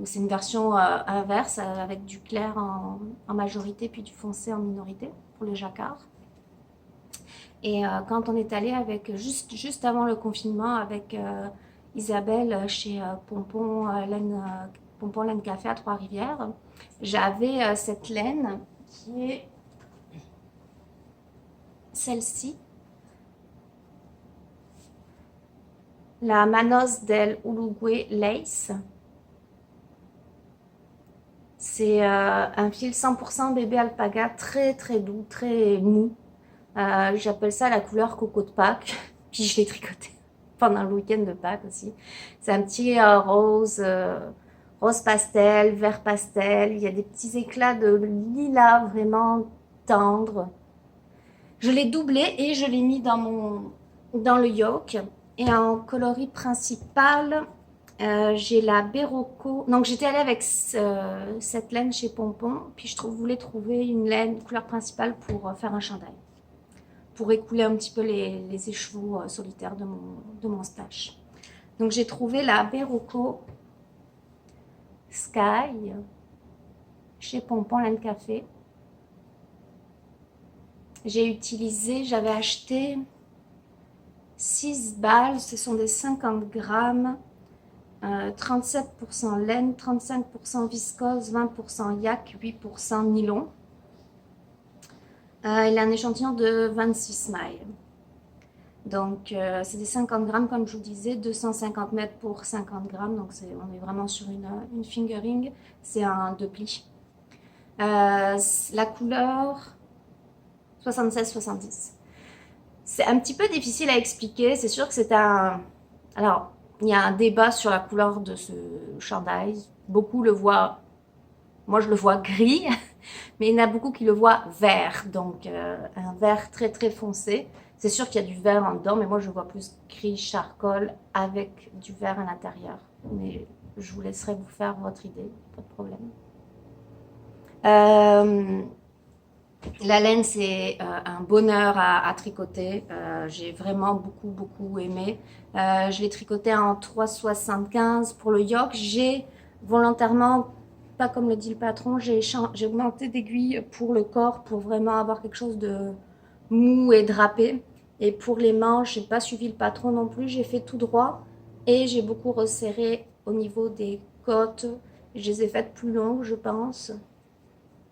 C'est une version inverse avec du clair en majorité puis du foncé en minorité pour le jacquard. Et quand on est allé avec juste avant le confinement avec Isabelle chez Pompon Laine Café à Trois-Rivières, j'avais cette laine qui est celle-ci, la Manos del Uruguay Lace. C'est un fil 100% bébé alpaga, très très doux, très mou. J'appelle ça la couleur coco de Pâques. Puis je l'ai tricoté pendant le week-end de Pâques aussi. C'est un petit rose pastel, vert pastel. Il y a des petits éclats de lilas vraiment tendres. Je l'ai doublé et je l'ai mis dans le yoke. Et en coloris principal, j'ai la Berroco. Donc j'étais allée avec cette laine chez Pompon. Puis voulais trouver une laine couleur principale pour faire un chandail. Pour écouler un petit peu les écheveaux solitaires de mon stash. Donc j'ai trouvé la Berroco Sky chez Pompon Laine Café. J'avais acheté 6 balles, ce sont des 50 grammes, 37% laine, 35% viscose, 20% yak, 8% nylon. Il a un échantillon de 26 mailles. Donc c'est des 50 grammes comme je vous disais, 250 mètres pour 50 grammes, donc on est vraiment sur une fingering, c'est un 2 plis. La couleur 76-70. C'est un petit peu difficile à expliquer, c'est sûr que c'est un... Alors, il y a un débat sur la couleur de ce chandail, beaucoup le voient, moi je le vois gris, mais il y en a beaucoup qui le voient vert, donc un vert très très foncé. C'est sûr qu'il y a du vert en dedans, mais moi je vois plus gris charcoal avec du vert à l'intérieur. Mais je vous laisserai vous faire votre idée, pas de problème. La laine, c'est un bonheur à tricoter. J'ai vraiment beaucoup aimé. Je l'ai tricoté en 3,75 pour le yoke. J'ai volontairement, pas comme le dit le patron, j'ai augmenté d'aiguille pour le corps pour vraiment avoir quelque chose de mou et drapé. Et pour les manches, j'ai pas suivi le patron non plus. J'ai fait tout droit et j'ai beaucoup resserré au niveau des côtes. Je les ai faites plus longues, je pense,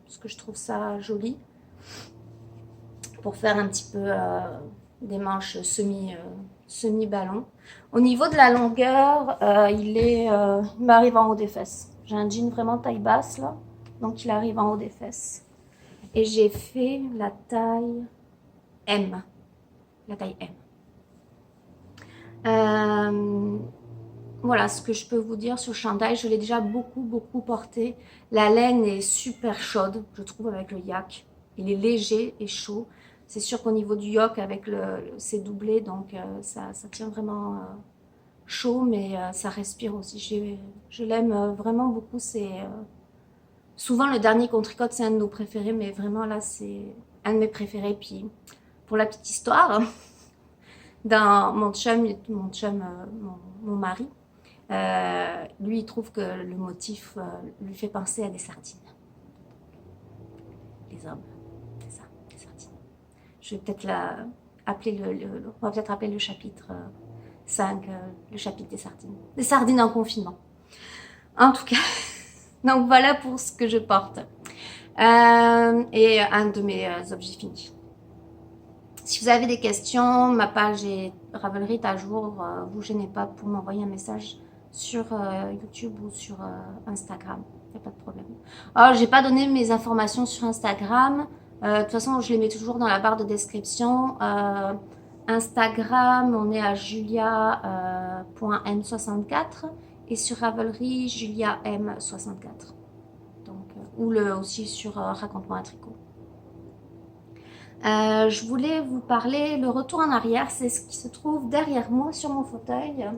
parce que je trouve ça joli, pour faire un petit peu des manches semi-ballon. Au niveau de la longueur, il m'arrive en haut des fesses. J'ai un jean vraiment taille basse là, donc il arrive en haut des fesses. Et j'ai fait la taille M. La taille M. Voilà ce que je peux vous dire sur le chandail. Je l'ai déjà beaucoup porté. La laine est super chaude, je trouve, avec le yak. Il est léger et chaud. C'est sûr qu'au niveau du yoke, avec c'est doublé, donc ça tient vraiment chaud, mais ça respire aussi. Je l'aime vraiment beaucoup. Souvent, le dernier qu'on tricote, c'est un de nos préférés, mais vraiment là, c'est un de mes préférés. Puis, pour la petite histoire, dans mon mari, lui, il trouve que le motif lui fait penser à des sardines. Les hommes, c'est ça, des sardines. Je vais peut-être on va peut-être appeler le chapitre 5, le chapitre des sardines. Des sardines en confinement. En tout cas, donc voilà pour ce que je porte. Et un de mes objets finis. Si vous avez des questions, ma page Ravelry est à jour. Vous gênez pas pour m'envoyer un message sur YouTube ou sur Instagram. Il n'y a pas de problème. Alors, j'ai pas donné mes informations sur Instagram. De toute façon, je les mets toujours dans la barre de description. Instagram, on est à julia.m64 et sur Ravelry, juliam64. Donc, ou aussi sur Raconte-moi un tricot. Je voulais vous parler, le retour en arrière, c'est ce qui se trouve derrière moi sur mon fauteuil.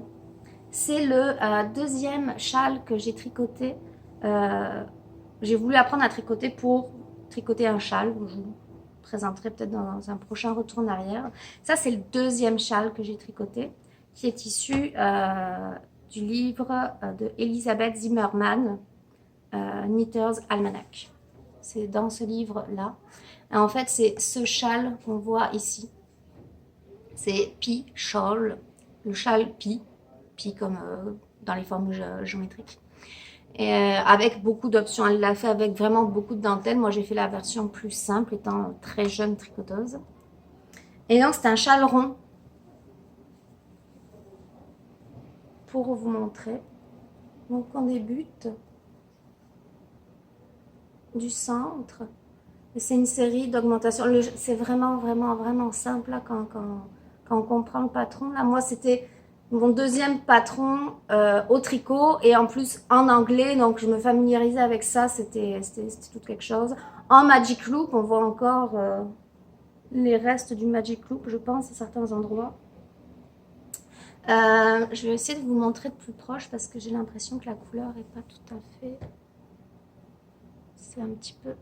C'est le deuxième châle que j'ai tricoté. J'ai voulu apprendre à tricoter pour tricoter un châle. présenterai peut-être dans un prochain retour en arrière. Ça, c'est le deuxième châle que j'ai tricoté, qui est issu du livre de Elisabeth Zimmermann, Knitter's Almanac. C'est dans ce livre-là. En fait, c'est ce châle qu'on voit ici. C'est Pea Shawl, le châle Pea comme dans les formes géométriques. Et avec beaucoup d'options. Elle l'a fait avec vraiment beaucoup de dentelle. Moi, j'ai fait la version plus simple, étant très jeune tricoteuse. Et donc, c'est un châle rond. Pour vous montrer. Donc, on débute du centre. Et c'est une série d'augmentations. C'est vraiment, vraiment, vraiment simple là, quand on comprend le patron. Là, moi, c'était mon deuxième patron au tricot et en plus en anglais. Donc, je me familiarisais avec ça. C'était tout quelque chose. En Magic Loop, on voit encore les restes du Magic Loop, je pense, à certains endroits. Je vais essayer de vous montrer de plus proche parce que j'ai l'impression que la couleur n'est pas tout à fait... C'est un petit peu...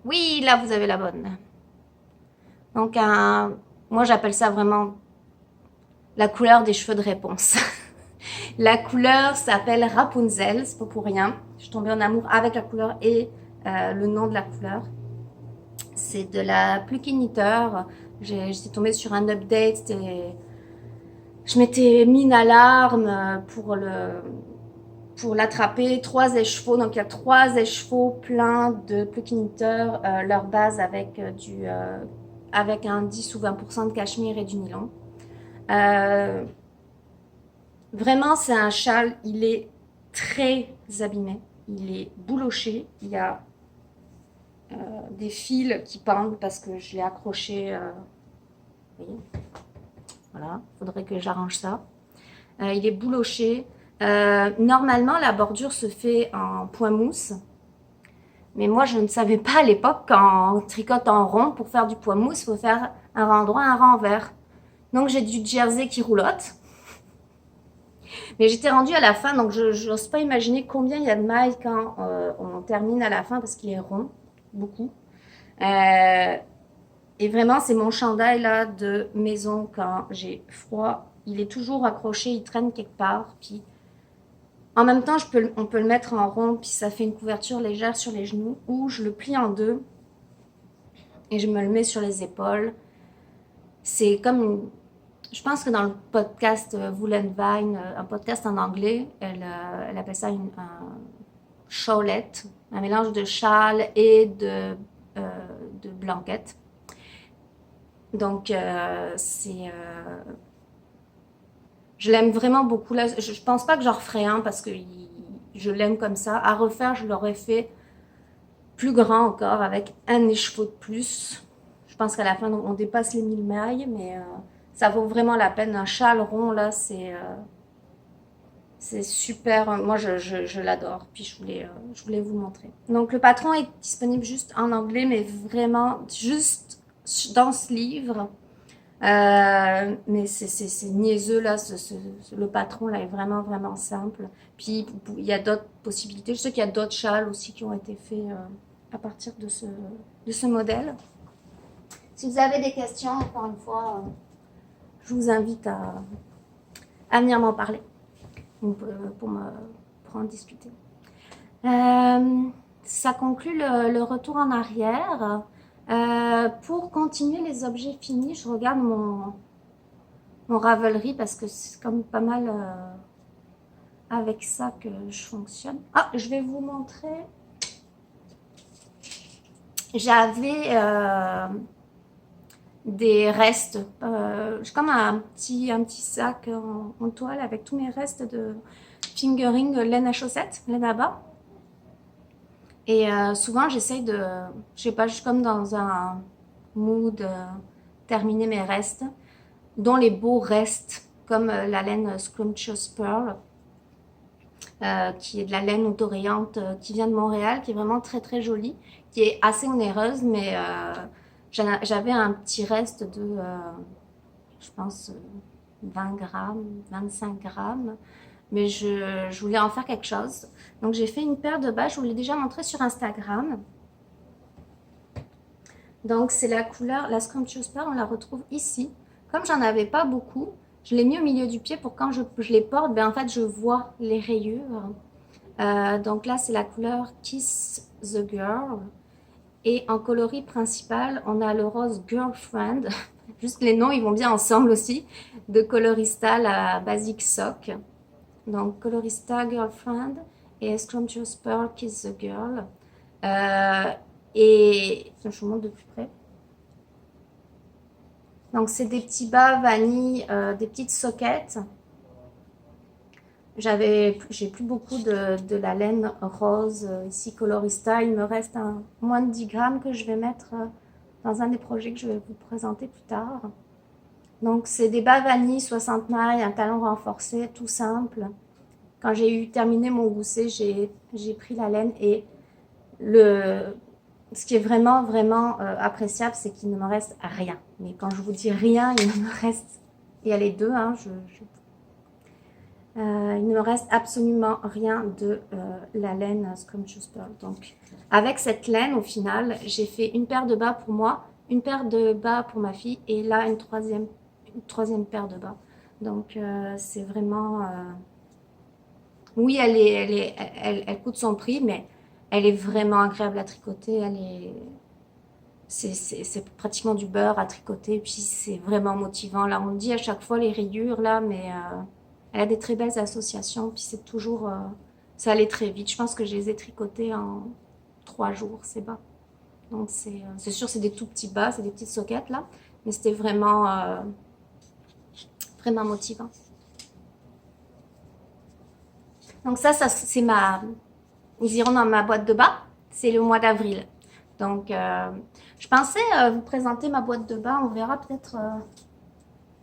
Oui, là, vous avez la bonne. Donc, moi, j'appelle ça vraiment la couleur des cheveux de réponse. La couleur s'appelle Rapunzel, c'est pas pour rien. Je suis tombée en amour avec la couleur et le nom de la couleur. C'est de la Plucky Knitter. J'étais tombée sur un update et je m'étais mis une alarme pour l'attraper, 3 écheveaux. Donc, il y a 3 écheveaux pleins de Plucky Knitter, leur base avec avec un 10 ou 20% de cachemire et du nylon. Vraiment, c'est un châle, il est très abîmé, il est bouloché, il y a des fils qui pendent parce que je l'ai accroché, vous voyez, voilà, il faudrait que j'arrange ça. Il est bouloché. Normalement, la bordure se fait en point mousse. Mais moi, je ne savais pas à l'époque qu'en tricote en rond, pour faire du point mousse, il faut faire un rang droit, un rang vert. Donc, j'ai du jersey qui roulotte. Mais j'étais rendue à la fin, donc je n'ose pas imaginer combien il y a de mailles quand on termine à la fin, parce qu'il est rond, beaucoup. Et vraiment, c'est mon chandail là de maison quand j'ai froid. Il est toujours accroché, il traîne quelque part. Puis en même temps, on peut le mettre en rond, puis ça fait une couverture légère sur les genoux, ou je le plie en deux et je me le mets sur les épaules. C'est comme je pense que dans le podcast Woolenvine, un podcast en anglais, elle appelle ça un shawlette, un mélange de châle et de blanquette. Donc, je l'aime vraiment beaucoup. Là, je pense pas que j'en referai un parce que je l'aime comme ça. À refaire, je l'aurais fait plus grand encore avec un écheveau de plus. Je pense qu'à la fin, on dépasse les 1000 mailles, mais ça vaut vraiment la peine. Un châle rond, là, c'est super. Moi, je l'adore. Puis, je voulais vous montrer. Donc, le patron est disponible juste en anglais, mais vraiment juste dans ce livre. Mais c'est niaiseux là, le patron là est vraiment vraiment simple. Puis il y a d'autres possibilités. Je sais qu'il y a d'autres châles aussi qui ont été faits à partir de ce modèle. Si vous avez des questions, encore une fois, je vous invite à venir m'en parler pour en discuter. Ça conclut le retour en arrière. Pour continuer les objets finis, je regarde mon Ravelry parce que c'est comme pas mal avec ça que je fonctionne. Ah, je vais vous montrer. J'avais des restes. J'ai comme un petit sac en toile avec tous mes restes de fingering laine à chaussettes, laine à bas. Et souvent, j'essaye de, je sais pas, je suis comme dans un mood, terminer mes restes, dont les beaux restes, comme la laine Scrumptious Pearl, qui est de la laine autorayante qui vient de Montréal, qui est vraiment très très jolie, qui est assez onéreuse, mais j'avais un petit reste de, je pense, 20 grammes, 25 grammes. Mais je voulais en faire quelque chose. Donc, j'ai fait une paire de bas. Je vous l'ai déjà montré sur Instagram. Donc c'est la couleur, la Scrumptious Pearl, on la retrouve ici. Comme j'en avais pas beaucoup, je l'ai mis au milieu du pied pour quand je les porte, ben en fait je vois les rayures. Donc là c'est la couleur Kiss the Girl. Et en coloris principal, on a le rose Girlfriend. Juste les noms, ils vont bien ensemble aussi. De Colorista, la Basic Sock. Donc Colorista Girlfriend et Scrumptious Pearl Kiss the Girl. Et je vous montre de plus près. Donc c'est des petits bas vanille, des petites soquettes. J'ai plus beaucoup de la laine rose ici Colorista. Il me reste moins de 10 grammes que je vais mettre dans un des projets que je vais vous présenter plus tard. Donc c'est des bas vanille 60 mailles, un talon renforcé, tout simple. Quand j'ai eu terminé mon gousset, j'ai pris la laine et ce qui est vraiment, vraiment appréciable, c'est qu'il ne me reste rien. Mais quand je vous dis rien, il me reste... Il y a les deux, hein, il ne me reste absolument rien de la laine Scrumptious Pearl. Donc, avec cette laine, au final, j'ai fait une paire de bas pour moi, une paire de bas pour ma fille, et là, une troisième paire de bas. Donc, c'est vraiment... Oui, elle coûte son prix, mais elle est vraiment agréable à tricoter. C'est pratiquement du beurre à tricoter, et puis c'est vraiment motivant. Là, on dit à chaque fois les rayures, là, mais elle a des très belles associations, puis c'est toujours... ça allait très vite. Je pense que je les ai tricotés en 3 jours, ces bas. Donc, c'est sûr, c'est des tout petits bas, c'est des petites soquettes, là, mais c'était vraiment, vraiment motivant. Donc ça c'est ils iront dans ma boîte de bas. C'est le mois d'avril. Donc, je pensais vous présenter ma boîte de bas. On verra peut-être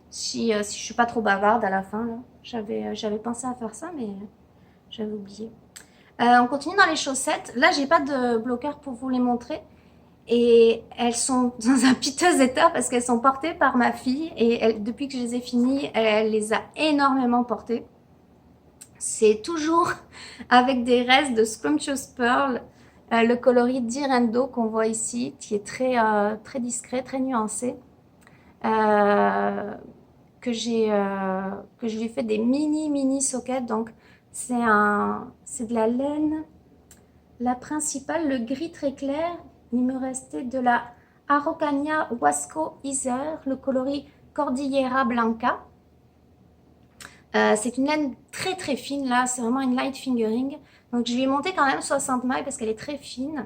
si je suis pas trop bavarde à la fin. J'avais pensé à faire ça, mais j'avais oublié. On continue dans les chaussettes. Là, j'ai pas de bloqueur pour vous les montrer. Et elles sont dans un piteux état parce qu'elles sont portées par ma fille. Et depuis que je les ai finies, elle les a énormément portées. C'est toujours avec des restes de Scrumptious Pearl, le coloris d'Irendo qu'on voit ici, qui est très, très discret, très nuancé. Que je lui ai fait des mini sockets. Donc c'est de la laine. La principale, le gris très clair. Il me restait de la Araucania Wasco Isère, le coloris Cordillera Blanca. C'est une laine très très fine là, c'est vraiment une light fingering. Donc je lui ai monté quand même 60 mailles parce qu'elle est très fine.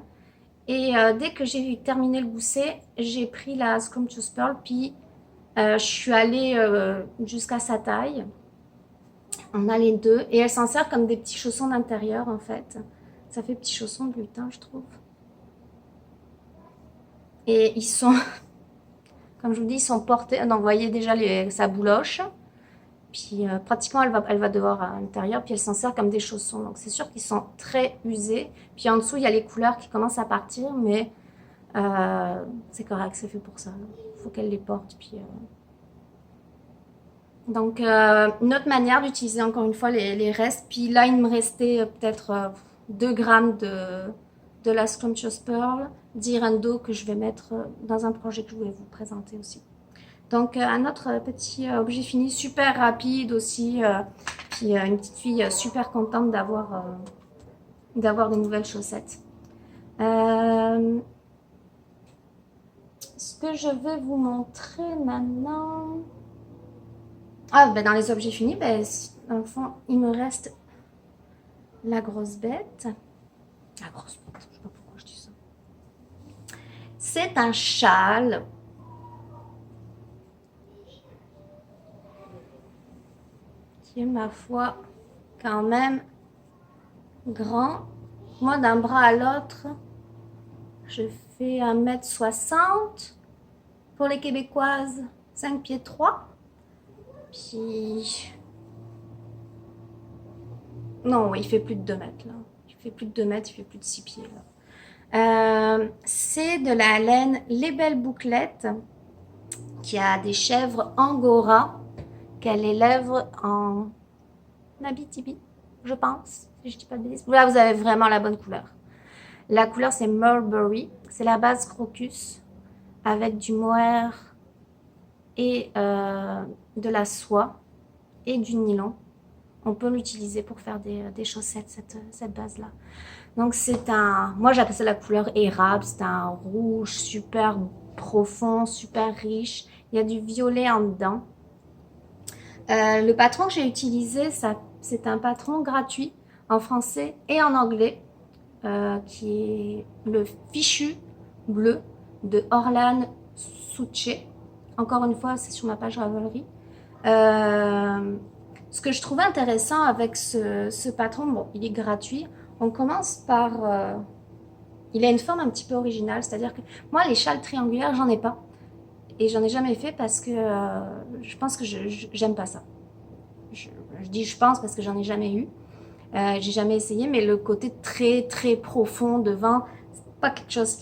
Et dès que j'ai terminé le gousset, j'ai pris la Scrumptious Pearl, puis je suis allée jusqu'à sa taille. On a les deux et elle s'en sert comme des petits chaussons d'intérieur en fait. Ça fait petits chaussons de lutin, je trouve. Et ils sont, comme je vous dis, ils sont portés. Donc vous voyez déjà sa bouloche. Puis pratiquement elle va devoir à l'intérieur, puis elle s'en sert comme des chaussons. Donc c'est sûr qu'ils sont très usés. Puis en dessous il y a les couleurs qui commencent à partir, mais c'est correct, c'est fait pour ça. Il faut qu'elle les porte. Puis, donc une autre manière d'utiliser encore une fois les restes. Puis là il me restait peut-être 2 grammes de la Scrumptious Pearl d'Irendo que je vais mettre dans un projet que je voulais vous présenter aussi. Donc un autre petit objet fini, super rapide aussi, puis une petite fille super contente d'avoir des nouvelles chaussettes. Ce que je vais vous montrer maintenant... Ah, ben dans les objets finis, ben, dans le fond, il me reste la grosse bête. La grosse bête, je ne sais pas pourquoi je dis ça. C'est un châle. Qui est, ma foi, quand même grand. Moi, d'un bras à l'autre, je fais 1m60. Pour les Québécoises, 5 pieds 3. Puis... Non, il fait plus de 2 mètres, là. Il fait plus de 2 mètres, il fait plus de 6 pieds, là. C'est de la laine Les Belles Bouclettes, qui a des chèvres angora, qu'elle élève en Abitibi, je pense, si je dis pas de bêtises. Là, vous avez vraiment la bonne couleur. La couleur, c'est Mulberry. C'est la base Crocus. avec du mohair et de la soie et du nylon. On peut l'utiliser pour faire des chaussettes, cette base-là. Donc moi j'appelle ça la couleur érable, c'est un rouge super profond, super riche. Il y a du violet en dedans. Le patron que j'ai utilisé, c'est un patron gratuit en français et en anglais, qui est le fichu bleu de Orlan Suche. Encore une fois, c'est sur ma page Ravelry. Ce que je trouvais intéressant avec ce patron, bon, il est gratuit. On commence par... il a une forme un petit peu originale, c'est-à-dire que moi, les châles triangulaires, j'en ai pas. Et j'en ai jamais fait parce que je pense que j'aime pas ça. Je dis je pense parce que j'en ai jamais eu. J'ai jamais essayé, mais le côté très très profond devant, c'est pas quelque chose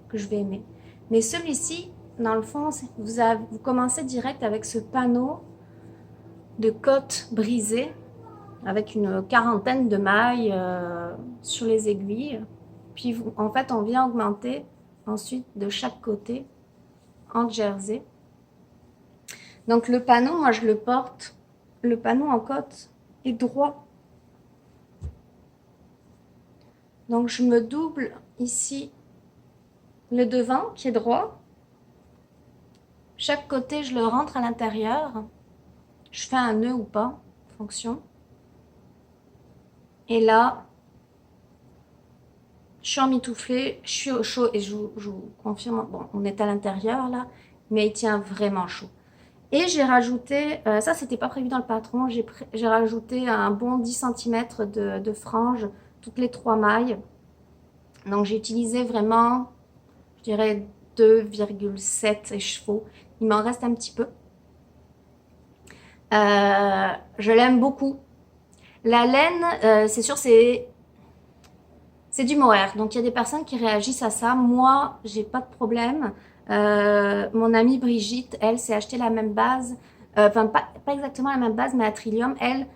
que je vais aimer. Mais celui-ci, dans le fond, vous commencez direct avec ce panneau de côte brisée avec une quarantaine de mailles sur les aiguilles. Puis en fait, on vient augmenter ensuite de chaque côté en jersey. Donc le panneau, moi je le porte, le panneau en côte est droit. Donc je me double ici le devant qui est droit. Chaque côté, je le rentre à l'intérieur. Je fais un nœud ou pas, en fonction. Et là, je suis en mitouflé, je suis au chaud et je vous confirme, bon, on est à l'intérieur là, mais il tient vraiment chaud. Et j'ai rajouté, ça c'était pas prévu dans le patron, j'ai rajouté un bon 10 cm de frange, toutes les 3 mailles. Donc j'ai utilisé vraiment, je dirais 2,7 écheveaux. Il m'en reste un petit peu. Je l'aime beaucoup. La laine, c'est sûr, c'est du mohair. Donc il y a des personnes qui réagissent à ça. Moi, j'ai pas de problème. Mon amie Brigitte, elle, s'est acheté la même base. Enfin, pas exactement la même base, mais à Trillium. Elle,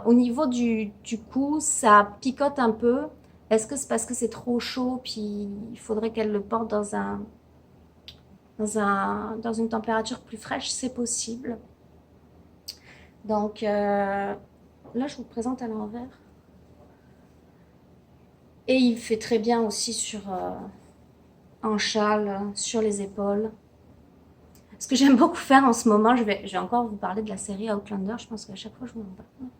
au niveau du cou, ça picote un peu. Est-ce que c'est parce que c'est trop chaud, puis il faudrait qu'elle le porte dans une température plus fraîche? C'est possible. Donc, là, je vous présente à l'envers. Et il fait très bien aussi en châle, sur les épaules. Ce que j'aime beaucoup faire en ce moment, je vais encore vous parler de la série Outlander. Je pense qu'à chaque fois, je vous en parle.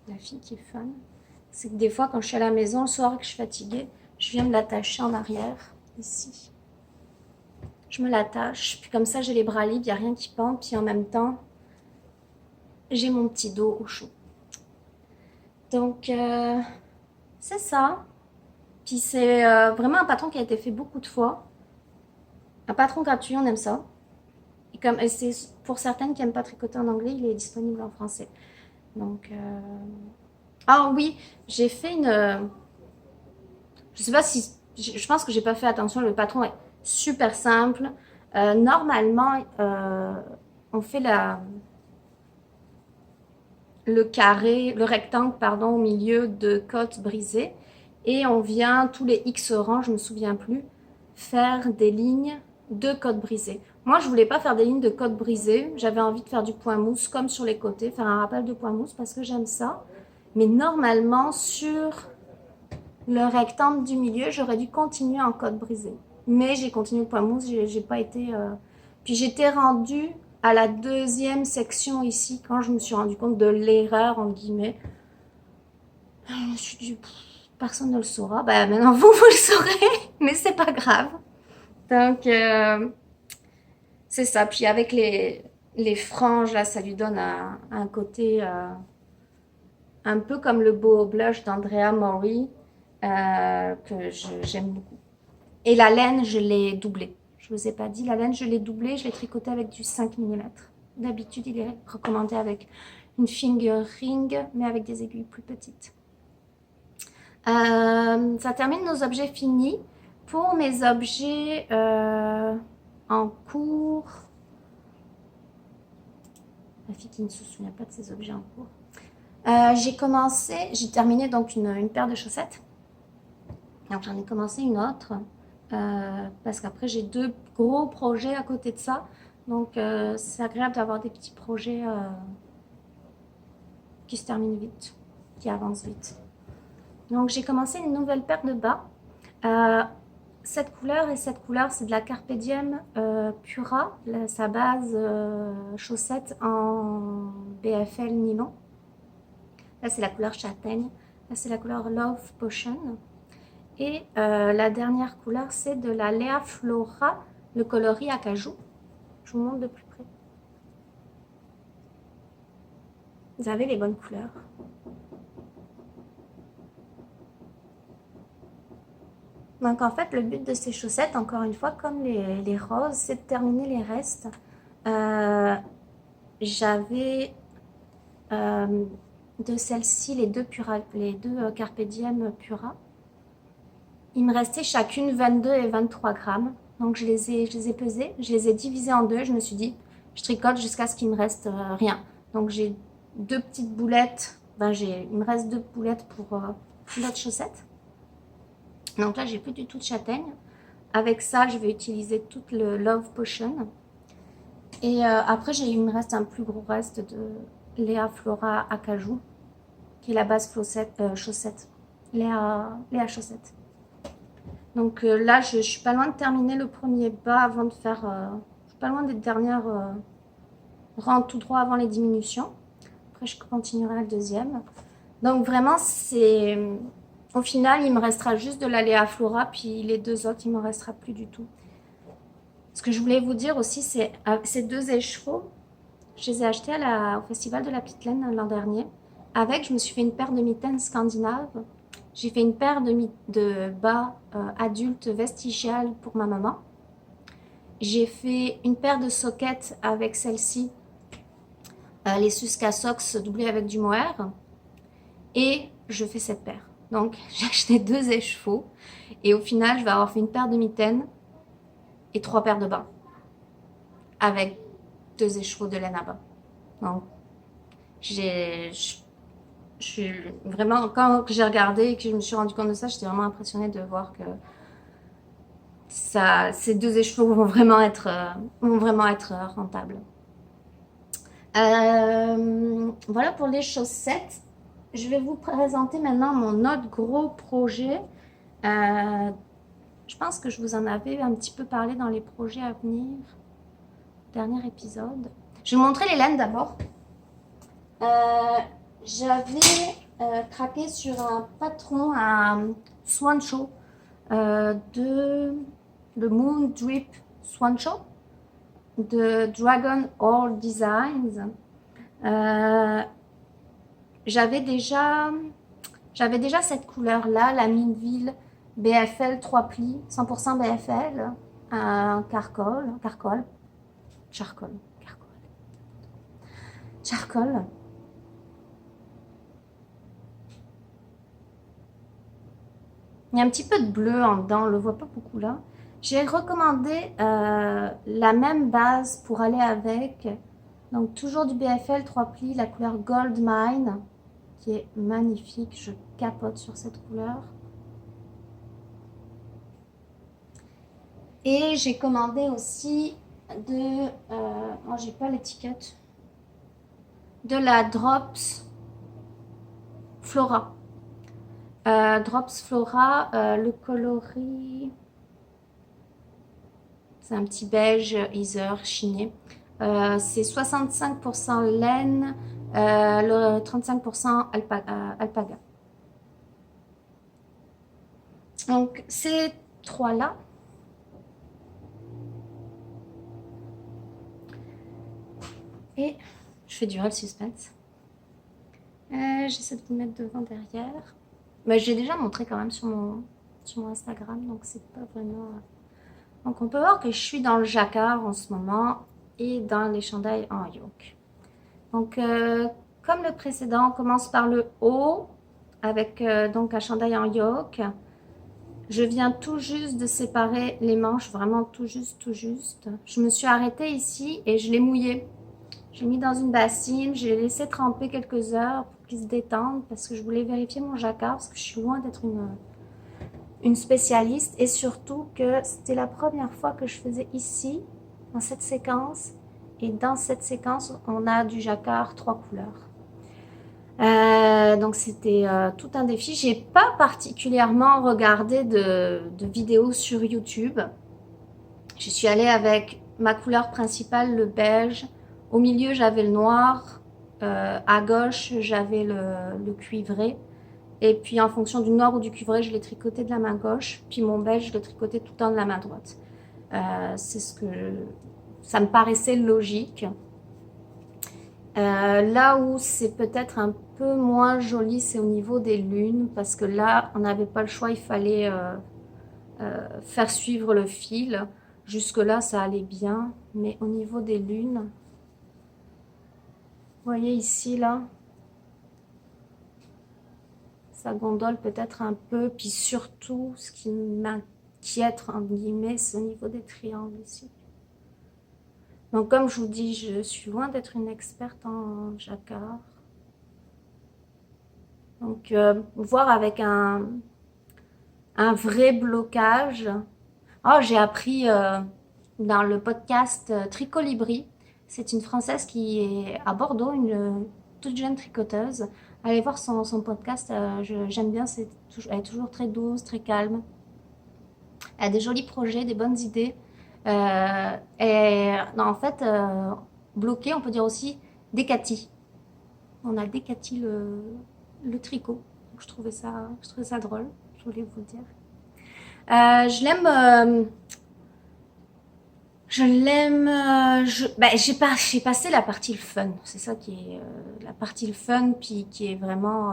La fille qui est fan. C'est que des fois, quand je suis à la maison, le soir et que je suis fatiguée, je viens me l'attacher en arrière, ici. Je me l'attache, puis comme ça, j'ai les bras libres, il n'y a rien qui pend, puis en même temps, j'ai mon petit dos au chaud. Donc, c'est ça. Puis c'est vraiment un patron qui a été fait beaucoup de fois. Un patron gratuit, on aime ça. Et c'est pour certaines qui n'aiment pas tricoter en anglais, il est disponible en français. Donc, ah oui, j'ai fait une... je sais pas si... Je pense que j'ai pas fait attention, le patron est super simple. Normalement, on fait le rectangle, pardon, au milieu de côte brisée. Et on vient, tous les X rangs, je me souviens plus, faire des lignes de côte brisée. Moi, je voulais pas faire des lignes de côte brisée. J'avais envie de faire du point mousse, comme sur les côtés, faire un rappel de point mousse parce que j'aime ça. Mais normalement, sur le rectangle du milieu, j'aurais dû continuer en côte brisée. Mais j'ai continué le point mousse, j'ai pas été... Puis j'étais rendue à la deuxième section ici, quand je me suis rendu compte de l'erreur, entre guillemets. Je me suis dit, personne ne le saura. Bah maintenant, vous le saurez, mais c'est pas grave. Donc, c'est ça. Puis avec les franges, là, ça lui donne un côté un peu comme le beau blush d'Andrea Mori, que j'aime beaucoup. Et la laine, je l'ai doublée. Je ne vous ai pas dit, la laine, je l'ai doublée, je l'ai tricotée avec du 5 mm. D'habitude, il est recommandé avec une finger ring, mais avec des aiguilles plus petites. Ça termine nos objets finis. Pour mes objets en cours, la fille qui ne se souvient pas de ses objets en cours, j'ai terminé donc une paire de chaussettes. Donc j'en ai commencé une autre parce qu'après j'ai 2 gros projets à côté de ça. Donc c'est agréable d'avoir des petits projets qui se terminent vite, qui avancent vite. Donc j'ai commencé une nouvelle paire de bas. Cette couleur et cette couleur, c'est de la Carpe Diem Pura, sa base chaussette en BFL nylon. Là c'est la couleur châtaigne, là c'est la couleur Love Potion. Et la dernière couleur, c'est de la Lea Flora, le coloris acajou. Je vous montre de plus près. Vous avez les bonnes couleurs. Donc en fait, le but de ces chaussettes, encore une fois, comme les roses, c'est de terminer les restes. J'avais de celles-ci, les deux Carpe Diem Pura. Il me restait chacune 22 et 23 grammes. Donc je les ai pesées, je les ai divisées en deux. Je me suis dit, je tricote jusqu'à ce qu'il me reste rien. Donc j'ai 2 petites boulettes. Il me reste 2 boulettes pour l'autre chaussette. Donc là, j'ai plus du tout de châtaigne. Avec ça, je vais utiliser toute le Love Potion. Et après, il me reste un plus gros reste de Lea Flora Acajou, qui est la base chaussette. Lea chaussette. Donc là, je suis pas loin de terminer le premier bas avant de faire... je suis pas loin des dernières rangs tout droit avant les diminutions. Après, je continuerai le deuxième. Donc vraiment, c'est... Au final, il me restera juste de la Lea Flora, puis les 2 autres, il ne me restera plus du tout. Ce que je voulais vous dire aussi, c'est ces 2 écheveaux, je les ai achetés au Festival de la Petite Laine l'an dernier. Je me suis fait une paire de mitaines scandinaves. J'ai fait une paire de bas adultes vestigiales pour ma maman. J'ai fait une paire de sockets avec celle-ci, les Suska Socks doublés avec du mohair. Et je fais cette paire. Donc, j'ai acheté 2 écheveaux. Et au final, je vais avoir fait une paire de mitaines et 3 paires de bas. Avec 2 écheveaux de laine à bas. Donc, je suis vraiment... Quand j'ai regardé et que je me suis rendu compte de ça, j'étais vraiment impressionnée de voir que ces 2 écheveaux vont vraiment être rentables. Voilà pour les chaussettes. Je vais vous présenter maintenant mon autre gros projet. Je pense que je vous en avais un petit peu parlé dans les projets à venir. Dernier épisode. Je vais vous montrer les laines d'abord. J'avais craqué sur un patron à Swancho de le Moon Drip Swancho de Dragon All Designs. J'avais déjà cette couleur-là, la Mineville BFL 3 plis, 100% BFL, charcoal. Il y a un petit peu de bleu en dedans, on ne le voit pas beaucoup là. J'ai recommandé la même base pour aller avec. Donc toujours du BFL 3 plis, la couleur Gold Mine, qui est magnifique. Je capote sur cette couleur. Et j'ai commandé aussi moi j'ai pas l'étiquette, de la Drops Flora. Drops Flora, le coloris, c'est un petit beige Heather chiné. C'est 65% laine, le 35% alpaga. Donc ces 3-là. Et je fais durer le suspense. J'essaie de vous mettre devant, derrière. Mais j'ai déjà montré quand même sur mon Instagram, donc c'est pas vraiment... Donc on peut voir que je suis dans le jacquard en ce moment et dans les chandails en yoke. Donc comme le précédent, on commence par le haut avec donc un chandail en yoke. Je viens tout juste de séparer les manches, vraiment tout juste. Je me suis arrêtée ici et je l'ai mouillé. Je l'ai mis dans une bassine, j'ai laissé tremper quelques heures pour qu'il se détende parce que je voulais vérifier mon jacquard parce que je suis loin d'être une spécialiste et surtout que c'était la première fois que je faisais ici, dans cette séquence. Et dans cette séquence, on a du jacquard 3 couleurs. Donc c'était tout un défi. J'ai pas particulièrement regardé de vidéos sur YouTube. Je suis allée avec ma couleur principale, le beige. Au milieu, j'avais le noir. À gauche, j'avais le cuivré. Et puis en fonction du noir ou du cuivré, je l'ai tricoté de la main gauche. Puis mon beige, je l'ai tricoté tout le temps de la main droite. C'est ce que ça me paraissait logique. Là où c'est peut-être un peu moins joli, c'est au niveau des lunes, parce que là, on n'avait pas le choix, il fallait faire suivre le fil. Jusque-là, ça allait bien, mais au niveau des lunes, vous voyez ici, là, ça gondole peut-être un peu, puis surtout, ce qui m'inquiète, entre guillemets, c'est au niveau des triangles ici. Donc, comme je vous dis, je suis loin d'être une experte en jacquard. Donc, voir avec un vrai blocage. Oh, j'ai appris dans le podcast Tricolibri. C'est une Française qui est à Bordeaux, une toute jeune tricoteuse. Allez voir son podcast, j'aime bien, elle est toujours très douce, très calme. Elle a des jolis projets, des bonnes idées. Et non, en fait, bloqué, on peut dire aussi décati. On a décati le tricot. Donc, je trouvais ça drôle, je voulais vous le dire. Je l'aime. Je l'aime. Ben, j'ai passé la partie le fun. C'est ça qui est la partie le fun, puis qui est vraiment.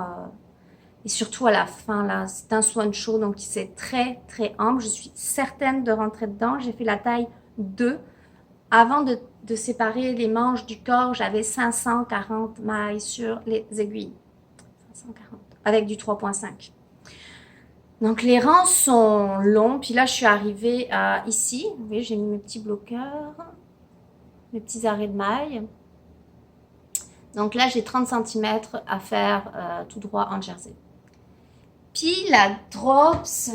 Et surtout à la fin, là, c'est un swan show, donc c'est très très ample. Je suis certaine de rentrer dedans. J'ai fait la taille 2. Avant de séparer les manches du corps, j'avais 540 mailles sur les aiguilles. 540. Avec du 3,5. Donc les rangs sont longs, puis là je suis arrivée à ici, vous voyez j'ai mis mes petits bloqueurs, mes petits arrêts de mailles. Donc là j'ai 30 cm à faire tout droit en jersey. Puis la drops,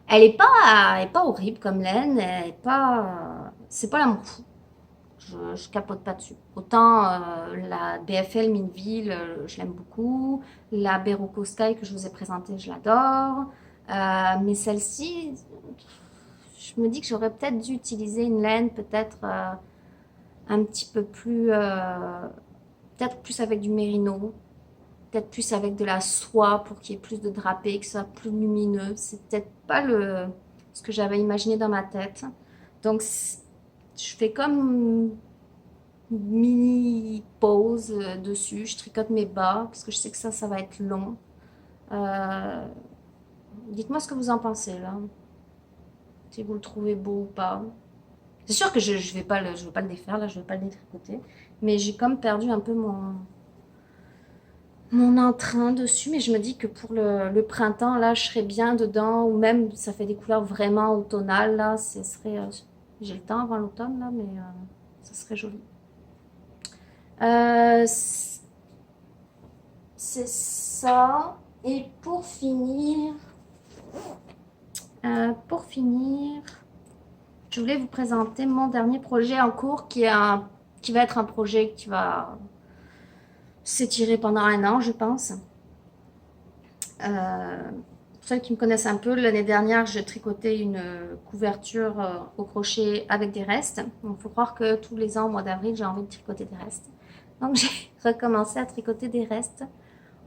elle est pas horrible comme laine, c'est pas l'amour fou. Je capote pas dessus. Autant la BFL Minville, je l'aime beaucoup. La Berroco Sky que je vous ai présentée, je l'adore. Mais celle-ci, je me dis que j'aurais peut-être dû utiliser une laine peut-être un petit peu plus... peut-être plus avec du mérino. Peut-être plus avec de la soie pour qu'il y ait plus de drapé, que ce soit plus lumineux. C'est peut-être pas ce que j'avais imaginé dans ma tête. Donc, je fais comme mini pause dessus, je tricote mes bas parce que je sais que ça va être long. Dites-moi ce que vous en pensez là, si vous le trouvez beau ou pas. C'est sûr que je vais pas le défaire là, je vais pas le détricoter, mais j'ai comme perdu un peu mon entrain dessus, mais je me dis que pour le printemps là, je serais bien dedans, ou même ça fait des couleurs vraiment automnales là, ce serait, j'ai le temps avant l'automne là, mais ça serait joli. C'est ça. Et pour finir, je voulais vous présenter mon dernier projet en cours qui va être un projet qui va s'étirer pendant 1 an, je pense. Pour ceux qui me connaissent un peu, l'année dernière, je tricotais une couverture au crochet avec des restes. Il faut croire que tous les ans, au mois d'avril, j'ai envie de tricoter des restes. Donc, j'ai recommencé à tricoter des restes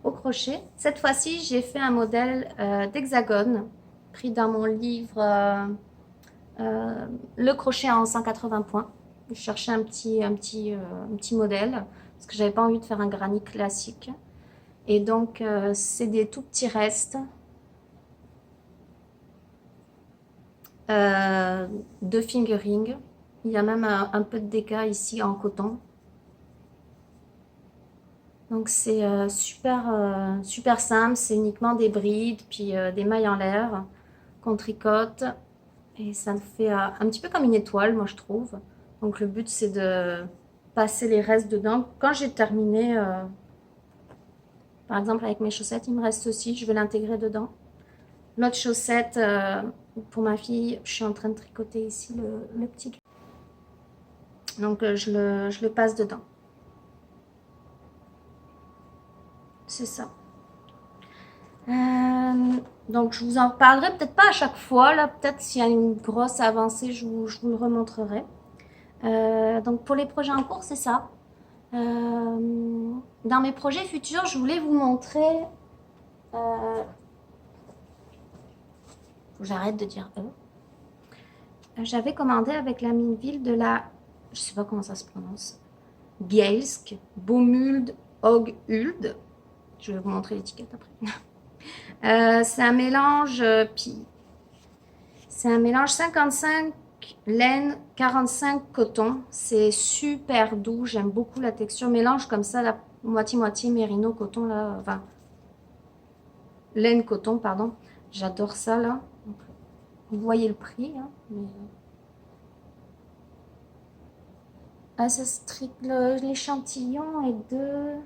au crochet. Cette fois-ci, j'ai fait un modèle d'hexagone pris dans mon livre Le crochet en 180 points. Je cherchais un petit modèle parce que j'avais pas envie de faire un granit classique. Et donc, c'est des tout petits restes de fingering. Il y a même un peu de déca ici en coton. Donc c'est super simple, c'est uniquement des brides puis des mailles en l'air qu'on tricote et ça fait un petit peu comme une étoile moi je trouve. Donc le but c'est de passer les restes dedans. Quand j'ai terminé Par exemple, avec mes chaussettes, il me reste ceci, je vais l'intégrer dedans. L'autre chaussette, pour ma fille, je suis en train de tricoter ici le petit. Donc, je le passe dedans. C'est ça. Donc, je vous en parlerai peut-être pas à chaque fois. Là, peut-être s'il y a une grosse avancée, je vous le remontrerai. Donc, pour les projets en cours, c'est ça. Dans mes projets futurs, je voulais vous montrer... faut que j'arrête de dire eux. J'avais commandé avec la Mineville de la... Je sais pas comment ça se prononce. Bielsk, Bomuld, Hoguld. Je vais vous montrer l'étiquette après. C'est un mélange... c'est un mélange 55 laine, 45 coton. C'est super doux. J'aime beaucoup la texture. Mélange comme ça, la moitié-moitié mérino coton. Là, enfin, laine coton, pardon. J'adore ça, là. Vous voyez le prix, hein, mais... Ah, l'échantillon est de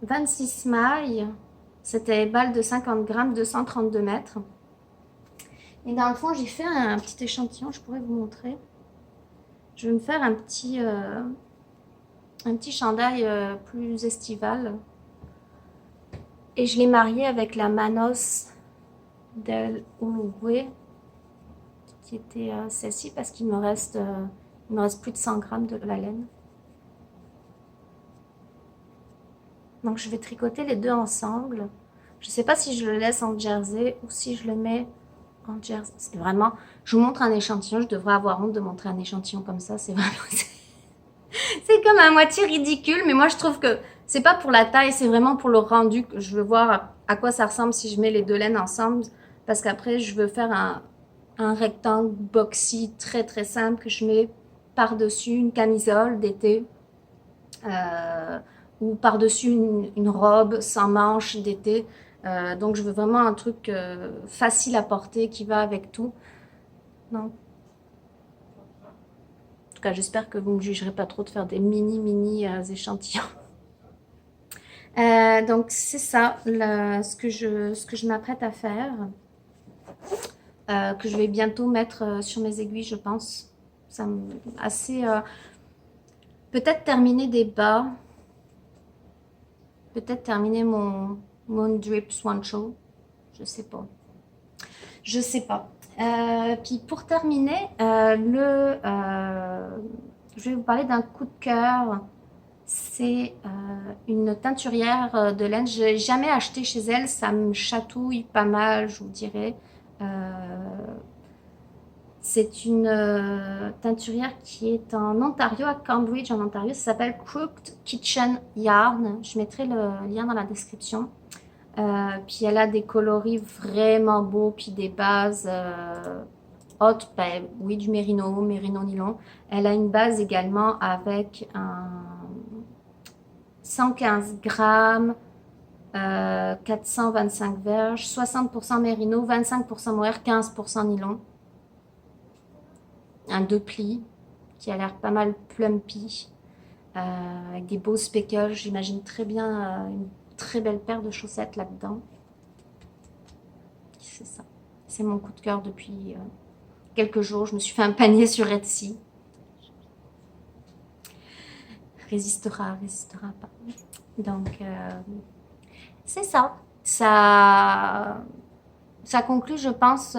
26 mailles. C'était balle de 50 grammes, 232 mètres. Et dans le fond, j'ai fait un petit échantillon, je pourrais vous montrer. Je vais me faire un petit chandail plus estival. Et je l'ai marié avec la Manos del Uruguay, qui était celle-ci, parce qu'il me reste plus de 100 grammes de la laine. Donc je vais tricoter les deux ensemble. Je ne sais pas si je le laisse en jersey ou si je le mets en jersey. C'est vraiment... Je vous montre un échantillon. Je devrais avoir honte de montrer un échantillon comme ça. C'est vraiment... c'est comme à moitié ridicule. Mais moi, je trouve que c'est pas pour la taille. C'est vraiment pour le rendu que je veux voir à quoi ça ressemble si je mets les deux laines ensemble. Parce qu'après, je veux faire un rectangle boxy très très simple que je mets par-dessus une camisole d'été. Ou par-dessus une robe sans manches d'été. Donc je veux vraiment un truc facile à porter qui va avec tout. Donc, en tout cas, j'espère que vous ne me jugerez pas trop de faire des mini échantillons. Donc c'est ça, ce que je m'apprête à faire. Que je vais bientôt mettre sur mes aiguilles, je pense. Ça assez... peut-être terminer des bas. Peut-être terminer mon Drip Swan Show. Je sais pas. Je sais pas. Puis pour terminer, je vais vous parler d'un coup de cœur. C'est une teinturière de laine. Je n'ai jamais acheté chez elle. Ça me chatouille pas mal, je vous dirais. C'est une teinturière qui est en Ontario, à Cambridge, en Ontario. Ça s'appelle Crooked Kitchen Yarn. Je mettrai le lien dans la description. Puis elle a des coloris vraiment beaux, puis des bases hautes. Ben, oui, du mérino nylon. Elle a une base également avec un 115 grammes, 425 verges, 60% mérino, 25% mohair, 15% nylon. Un 2 plis qui a l'air pas mal plumpy, avec des beaux speckles. J'imagine très bien une très belle paire de chaussettes là-dedans. C'est ça. C'est mon coup de cœur depuis quelques jours. Je me suis fait un panier sur Etsy. Résistera pas. Donc, c'est ça. Ça conclut, je pense.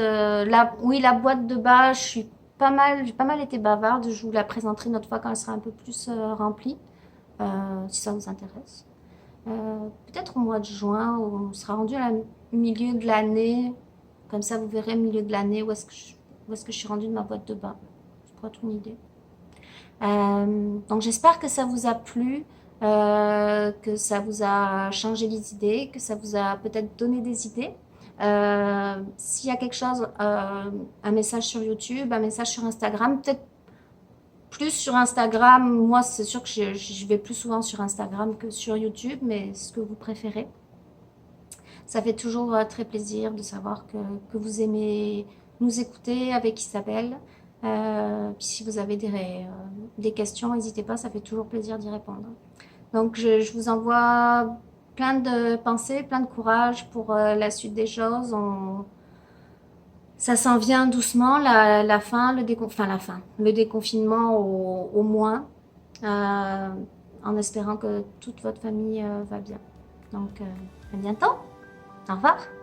Oui, la boîte de bas, j'ai pas mal été bavarde. Je vous la présenterai une autre fois quand elle sera un peu plus remplie, si ça vous intéresse. Peut-être au mois de juin, où on sera rendu à milieu de l'année. Comme ça, vous verrez au milieu de l'année où est-ce que je suis rendue de ma boîte de bas. Ça pourrait être une idée. Donc j'espère que ça vous a plu, que ça vous a changé les idées, que ça vous a peut-être donné des idées. S'il y a quelque chose, un message sur YouTube, un message sur Instagram, peut-être plus sur Instagram. Moi, c'est sûr que je vais plus souvent sur Instagram que sur YouTube, mais ce que vous préférez. Ça fait toujours très plaisir de savoir que vous aimez nous écouter avec Isabelle. Puis si vous avez des questions, n'hésitez pas, ça fait toujours plaisir d'y répondre. Donc je vous envoie plein de pensées, plein de courage pour la suite des choses. Ça s'en vient doucement, la fin, enfin la fin, le déconfinement au moins, euh, en espérant que toute votre famille va bien. Donc, à bientôt. Au revoir.